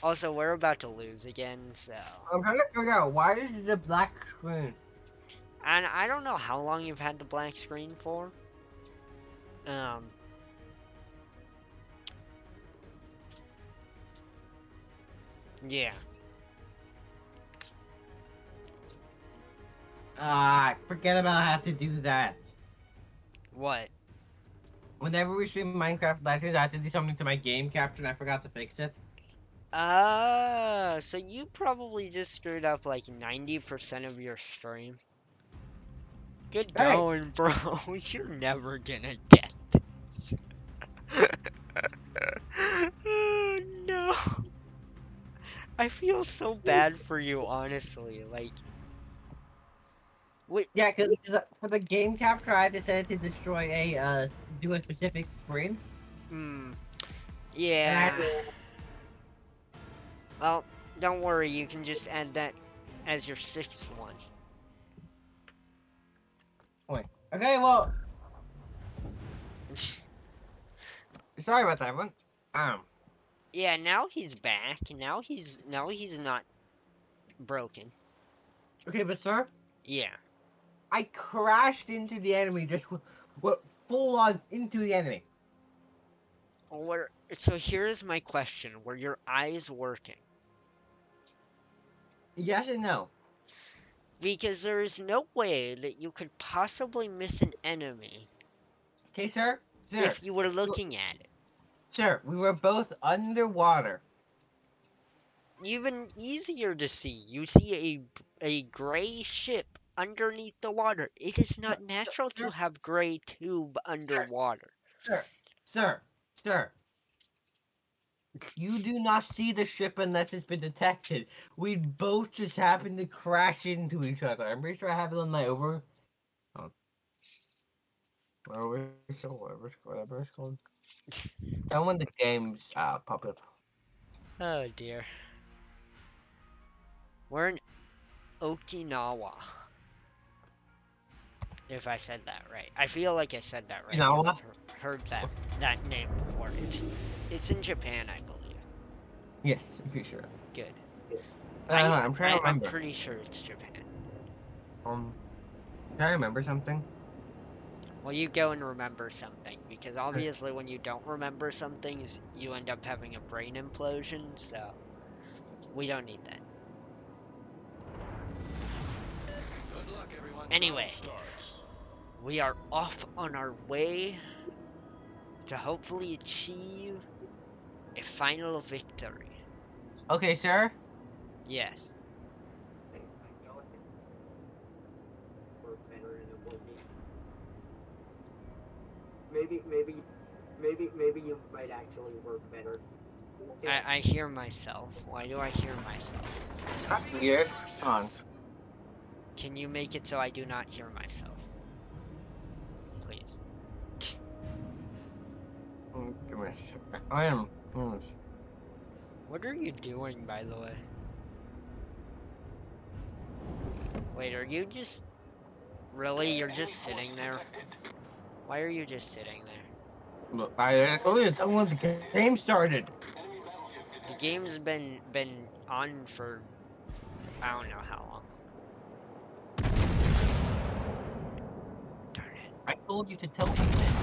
Also, we're about to lose again, so. I'm trying to figure out why is it a black screen? And I don't know how long you've had the black screen for. Um, yeah. Forget about I have to do that. What? Whenever we stream Minecraft Legends, I have to do something to my game capture and I forgot to fix it. So you probably just screwed up like 90% of your stream. Good Hey! going, bro. You're never gonna get this. Oh, no. I feel so bad for you, honestly. Like, wait. Yeah, because for the game capture, I decided to destroy do a specific screen. Hmm. And I had Yeah. to, Well, don't worry. You can just add that as your sixth one. wait. Okay, well, sorry about that one. Yeah. Now he's back. Now he's not broken. Okay, but sir, Yeah. I crashed into the enemy, just full on into the enemy. So here's my question: were your eyes working? Yes and no. Because there is no way that you could possibly miss an enemy Okay, sir? Sir. if you were Look, looking at it. sir, we were both underwater. Even easier to see. You see a gray ship underneath the water. It is Sir, not natural to sir, have gray tube sir, underwater. sir, sir, sir. You do not see the ship unless it's been detected. We both just happened to crash into each other. I'm pretty sure I have it on my oh, whatever it's called. And when the games pop up. Oh dear. We're in Okinawa. If I said that right. I feel like I said that You right know because what? I've heard that name before. It's in Japan, I believe. Yes, I'm pretty sure. Good. I'm trying to I'm remember. pretty sure it's Japan. Um, can I remember something? Well, you go and remember something because obviously when you don't remember some things, you end up having a brain implosion. So we don't need that. Good luck, everyone. Anyway. Round starts. We are off on our way to hopefully achieve a final victory. Okay, sir. Yes. Maybe you might actually work better. I hear myself. Why do I hear myself? That's weird. Come on. Can you make it so I do not hear myself? Please. Give me a second. I am. What are you doing, by the way? Wait, are you just... Really? You're just sitting there? Why are you just sitting there? Look, I told you to tell me when the game started. The game's been on for... I don't know how long. Darn it. I told you to tell me that.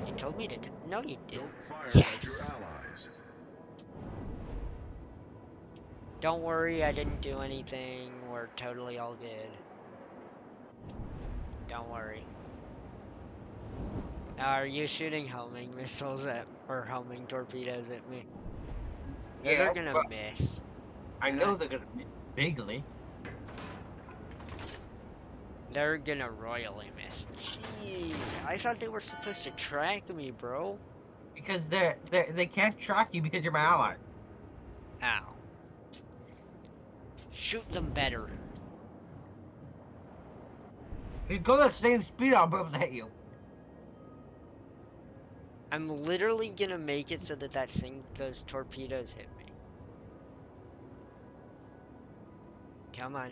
You told me to... No, you didn't. Don't fire at your Yes! allies. Don't worry, I didn't do anything. We're totally all good. Don't worry. Now, are you shooting homing missiles at... or homing torpedoes at me? Those are Yeah, gonna but miss. I Uh, know they're gonna miss bigly They're gonna royally miss. Gee, I thought they were supposed to track me, bro. because they can't track you because you're my ally. Ow. Shoot them better. If you go that same speed, I'll be able to hit you. I'm literally gonna make it so that those torpedoes hit me. Come on.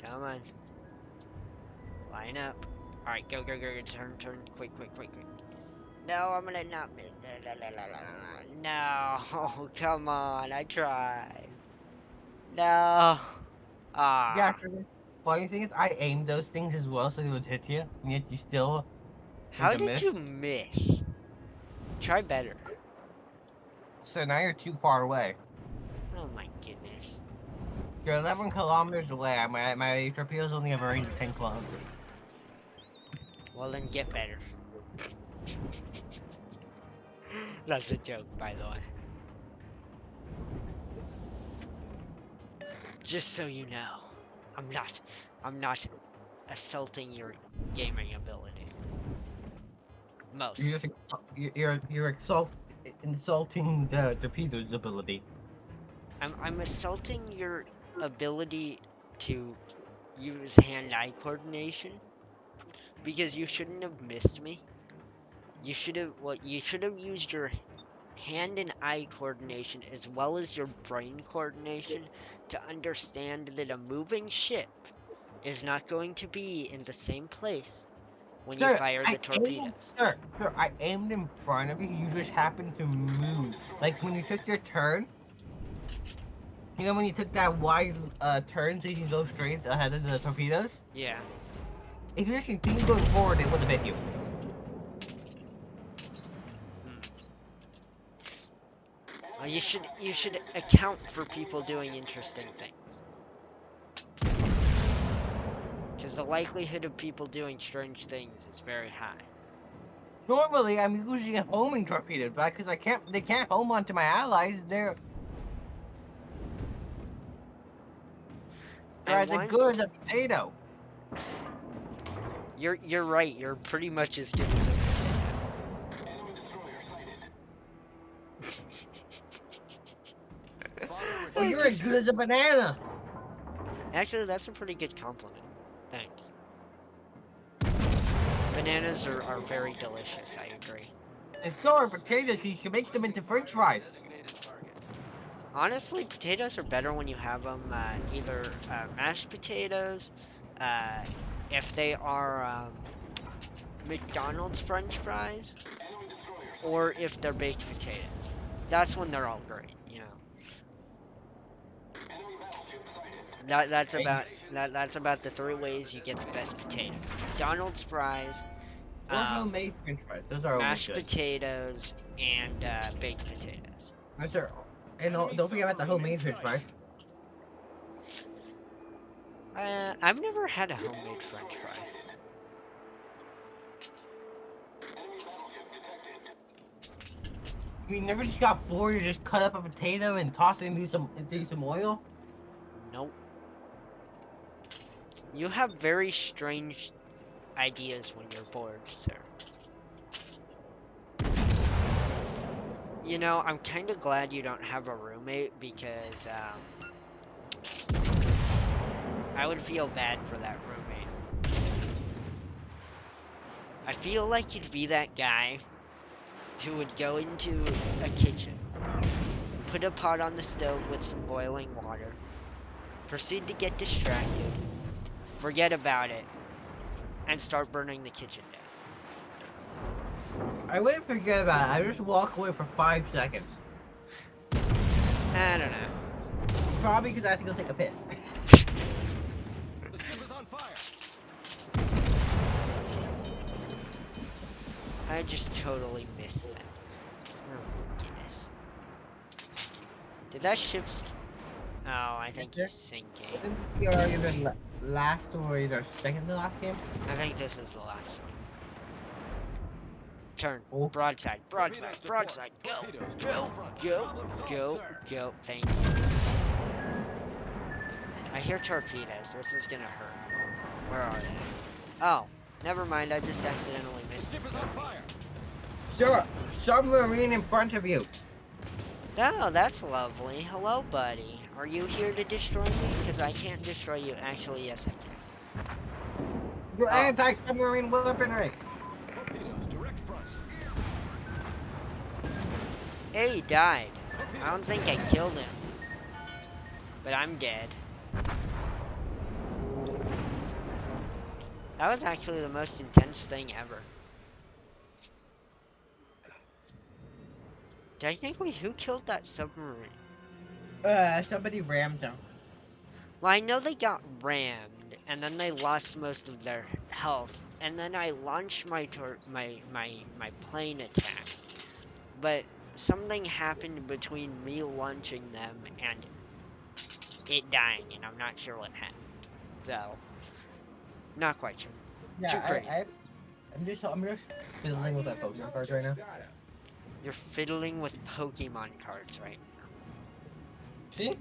Come on. Line up. Alright, go, go, go, go. Turn, turn. Quick, quick, quick, quick. No, I'm gonna not miss. No, come on. I tried. No. Yeah, Ah. actually, funny thing is, I aimed those things as well so they would hit you, and yet you still seem How to did miss. you miss? Try better. So now you're too far away. Oh my goodness. You're 11 kilometers away. My torpedoes only have a range of 10 kilometers. Well, then get better. That's a joke, by the way. Just so you know, I'm not, I'm not assaulting your gaming ability. You're Mostly. just insulting the torpedo's ability. I'm assaulting your ability to use hand-eye coordination because you shouldn't have missed me. You should have used your hand and eye coordination as well as your brain coordination to understand that a moving ship is not going to be in the same place when you Sir, fire the I aimed, torpedoes. sir, I aimed in front of you. You just happened to move. Like when you took your turn, you know when you took that wide turn so you can go straight ahead of the torpedoes? Yeah. If you just continue going forward, it would have hit you. Hmm. Well, you should account for people doing interesting things. Because the likelihood of people doing strange things is very high. Normally, I'm usually homing torpedoes, but because they can't home onto my allies. They're I as want good as a potato. you're right, you're pretty much as good as a Enemy destroyer sighted. Spotter Well, potato. returning you're as good as a banana. Actually, that's a pretty good compliment. Thanks. Bananas are very delicious, I agree. And so are potatoes, because you can make them into French fries. designated target. Honestly, potatoes are better when you have them either mashed potatoes, uh, if they are McDonald's French fries, Enemy destroyer or if they're baked potatoes. That's when they're all great, you know. enemy battleship sighted. Hey, That's about the three ways you get the best potatoes: McDonald's fries, or um, homemade French fries. Those are always mashed good. potatoes, and baked potatoes. No, sir. And don't forget about the homemade French fries. I've never had a homemade French fry. Enemy battleship detected. You never just got bored. You just cut up a potato and toss it into some oil. Nope. You have very strange ideas when you're bored, sir. You know, I'm kind of glad you don't have a roommate because I would feel bad for that roommate. I feel like you'd be that guy who would go into a kitchen, put a pot on the stove with some boiling water, proceed to get distracted, forget about it, and start burning the kitchen down. I wouldn't forget about it. I just walk away for 5 seconds. I don't know. Probably because I have to go take a piss. The ship is on fire. I just totally missed that. Oh my goodness. Did that ship's... Oh, I think he's sinking. Isn't we are either last or either second to last game? I think this is the last one. Turn. Oh, Broadside. Broadside. Torpedoes to port. Broadside. Go. Torpedoes Go. direct front. Go. Problem Go. solved, sir. Go. Thank you. I hear torpedoes. This is gonna hurt. Where are they? Oh, never mind. I just accidentally The missed it. ship is on fire. sir, submarine in front of you. Oh, that's lovely. Hello, buddy. Are you here to destroy me? Because I can't destroy you. Actually, yes, I can. Your Oh. anti-submarine weaponry. Torpedoes direct front. Hey, he died. I Torpedoes don't think I killed him. But I'm dead. That was actually the most intense thing ever. Did I think who killed that submarine? Somebody rammed them. Well, I know they got rammed, and then they lost most of their health, and then I launched my my plane attack. But something happened between me launching them and it dying, and I'm not sure what happened. So, not quite sure. Too crazy. I'm just fiddling with that Pokemon card right now. You're fiddling with Pokemon cards right See?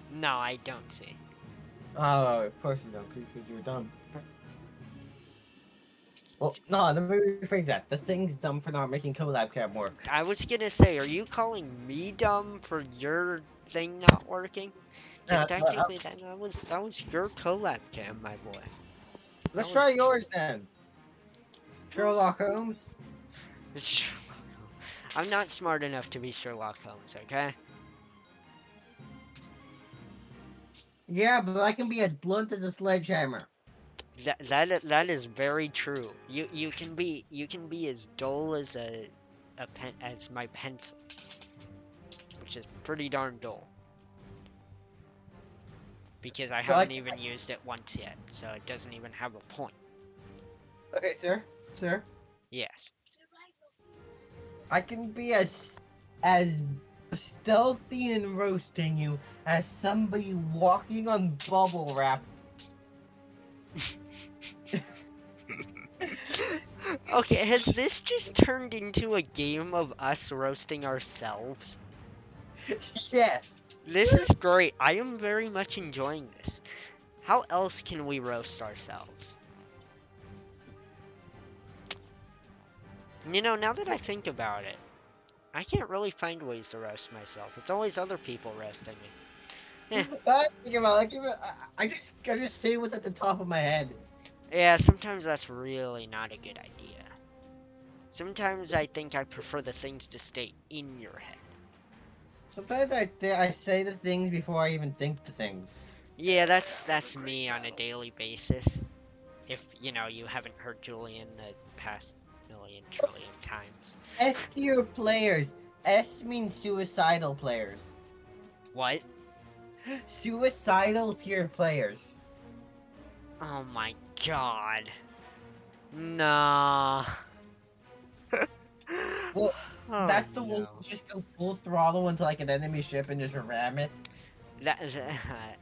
now. No, I don't see. Oh, of course you don't, because you're dumb. Well, no, let me rephrase that. The thing's dumb for not making collab cab work. I was gonna say, are you calling me dumb for your thing not working? Because technically, that was your collab cam, my boy. Let's That try was- yours then. Sherlock Holmes. I'm not smart enough to be Sherlock Holmes, okay? Yeah, but I can be as blunt as a sledgehammer. That is very true. You can be as dull as a pen as my pencil, which is pretty darn dull. Because I So I haven't can- even used it once yet, so it doesn't even have a point. Okay, sir. Sir, Yes. I can be as stealthy and roasting you as somebody walking on bubble wrap. Okay, has this just turned into a game of us roasting ourselves? Yes. This is great. I am very much enjoying this. How else can we roast ourselves? You know, now that I think about it, I can't really find ways to roast myself. It's always other people roasting me. I think about it. I just say what's at the top of my head. Yeah, sometimes that's really not a good idea. Sometimes I think I prefer the things to stay in your head. Sometimes I say the things before I even think the things. Yeah, that's me on a daily basis. If, you know, you haven't heard Julian the past million trillion times. S tier players. S means suicidal players. What? Suicidal tier players. Oh my god. Nah. Well, Oh, That's the one no. who just go full throttle into like an enemy ship and just ram it. That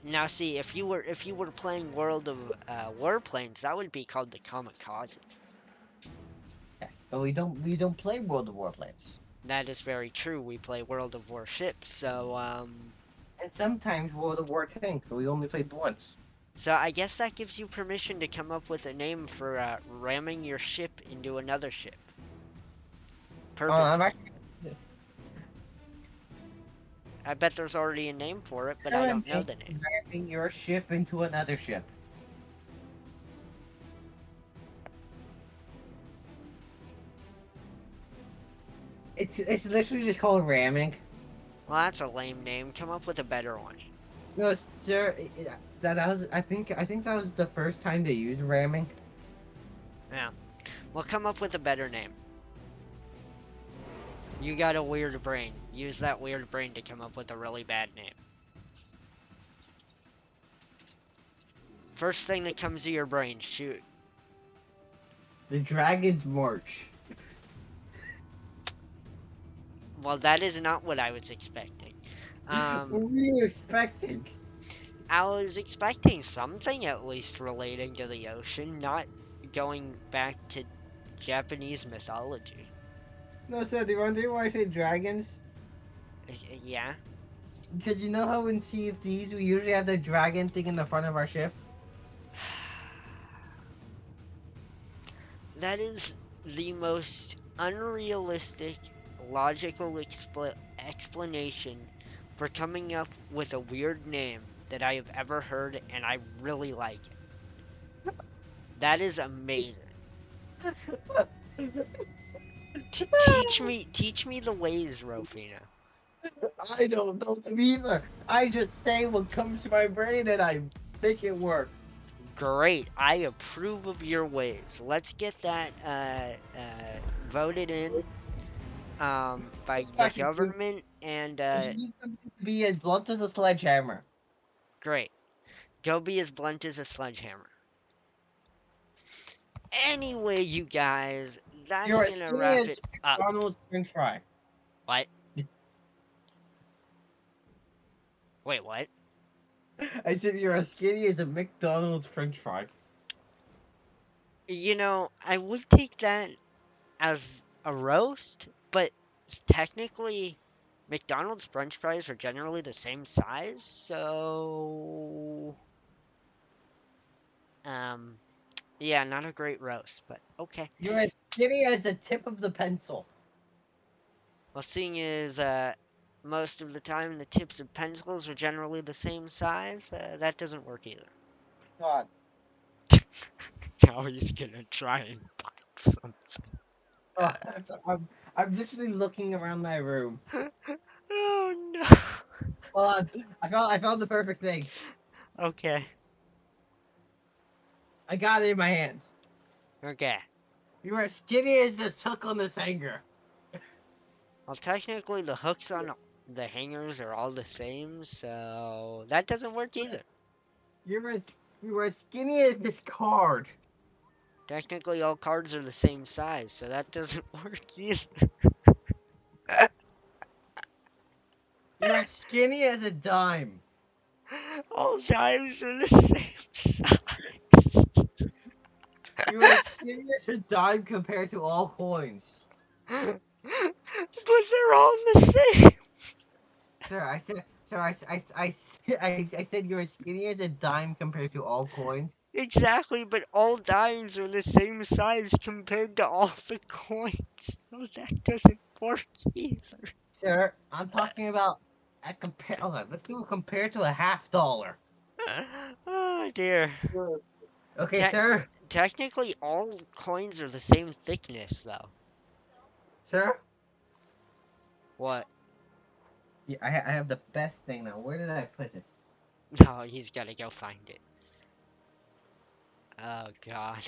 now see if you were playing World of Warplanes, that would be called the Kamikaze. Yeah, but we don't play World of Warplanes. That is very true. We play World of Warships, so And sometimes World of War Tank, but we only played once. so I guess that gives you permission to come up with a name for ramming your ship into another ship. Purpose. I'm actually I bet there's already a name for it, but I don't know the name. ramming your ship into another ship. It's literally just called ramming. Well, that's a lame name. Come up with a better one. No, sir, that was I think that was the first time they used ramming. Well, come up with a better name. You got a weird brain. Use that weird brain to come up with a really bad name. First thing that comes to your brain, shoot. The Dragon's March. Well, that is not what I was expecting. What were you expecting? I was expecting something at least relating to the ocean, not going back to Japanese mythology. No, sir. Do you wonder why I say dragons? Yeah, Because you know how in CFDs we usually have the dragon thing in the front of our ship? that is the most unrealistic, logical explanation for coming up with a weird name that I have ever heard, and I really like it. That is amazing. Teach me the ways, Rofina. I don't know them either. I just say what comes to my brain and I make it work. Great. I approve of your ways. Let's get that voted in by the Actually, government and you need something to be as blunt as a sledgehammer. great. Go be as blunt as a sledgehammer. Anyway, you guys, that's You're as gonna skinny wrap as it up. McDonald's French fry. What? Wait, what? I said you're as skinny as a McDonald's French fry. I would take that as a roast, but technically, McDonald's French fries are generally the same size, so um, yeah, not a great roast, but okay. You're as skinny as the tip of the pencil. Well, seeing as most of the time the tips of pencils are generally the same size, that doesn't work either. God. Now he's gonna try and pipe some. Oh, I'm literally looking around my room. Oh no. Hold on. I found the perfect thing. Okay. I got it in my hands. Okay. You're as skinny as this hook on this hanger. Well, technically the hooks on the hangers are all the same, so that doesn't work either. You're as you're as skinny as this card. Technically all cards are the same size, so that doesn't work either. You're as skinny as a dime. All dimes are the same size. You're as skinny as a dime compared to all coins. But they're all the same. Sir, I said, sir, I said you're as skinny as a dime compared to all coins. Exactly, but all dimes are the same size compared to all the coins. So that doesn't work either. Sir, I'm talking about at compare. Okay, let's do a compare to a $half. Oh dear. Okay, Te- sir. Technically, all coins are the same thickness, though. Sir. What? Yeah, I have the best thing now. Where did I put it? No, he's gotta go find it. Oh god.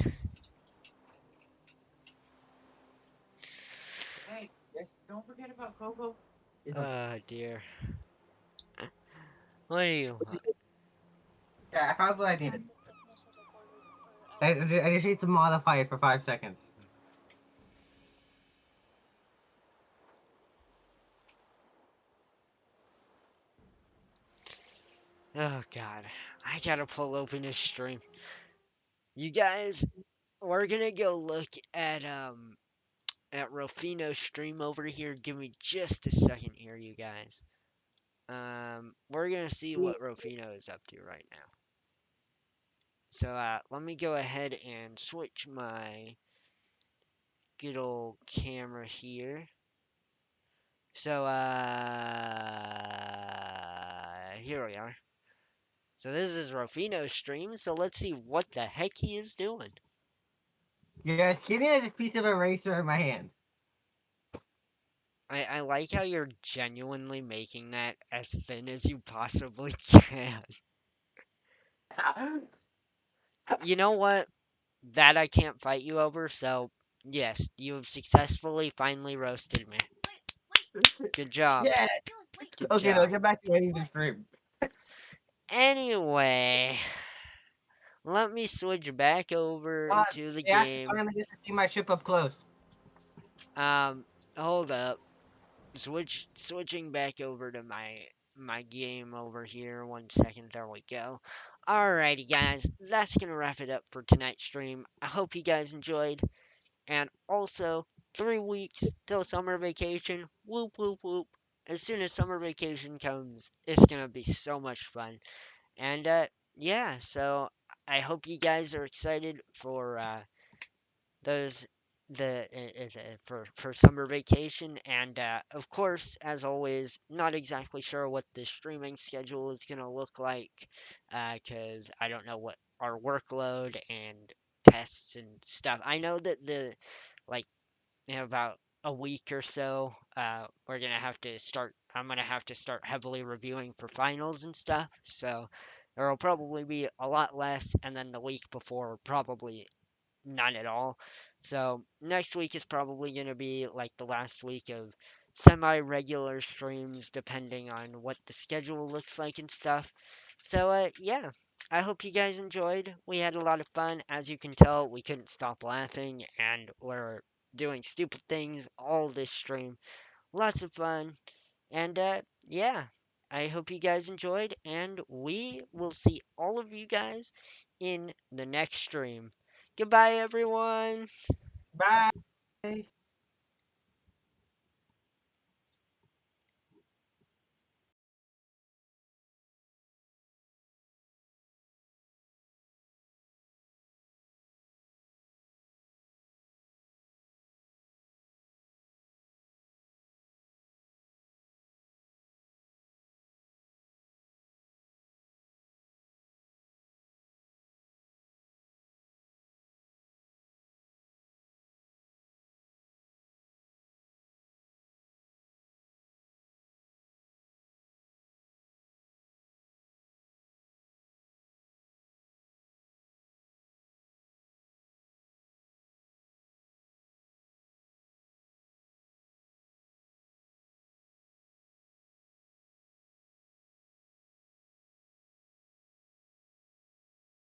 Hey, yes, don't forget about Coco. Oh dear. What do you want? Yeah, I found what I needed. I just need to modify it for 5 seconds. Oh god. I gotta pull open his stream. You guys, we're gonna go look at Rofino's stream over here. Give me just a second here, you guys. We're gonna see what Rofino is up to right now. So let me go ahead and switch my good old camera here. So here we are. So this is Rofino's stream. So let's see what the heck he is doing. Yeah, skinny as a piece of eraser in my hand. I like how you're genuinely making that as thin as you possibly can. You know what? That I can't fight you over. So yes, you have successfully finally roasted me. Good job. Yeah. Good Okay, now job. get back to editing the stream. Anyway, let me switch back over into the They actually game. finally get to see my ship up close. Um, hold up. Switching back over to my game over here. 1 second. There we go. Alrighty, guys. That's gonna wrap it up for tonight's stream. I hope you guys enjoyed, And also, 3 weeks till summer vacation. Whoop, whoop, whoop. As soon as summer vacation comes, it's going to be so much fun. And yeah, so I hope you guys are excited for those for summer vacation. And of course, as always, not exactly sure what the streaming schedule is going to look like because I don't know what our workload and tests and stuff. I know that the like in about a week or so, we're gonna have to start. I'm gonna have to start heavily reviewing for finals and stuff. So there will probably be a lot less, and then the week before, probably none at all. So next week is probably gonna be like the last week of semi-regular streams, depending on what the schedule looks like and stuff. So yeah. I hope you guys enjoyed. We had a lot of fun. As you can tell, we couldn't stop laughing and we're doing stupid things all this stream. Lots of fun. And yeah, I hope you guys enjoyed, and we will see all of you guys in the next stream. Goodbye, everyone. Bye.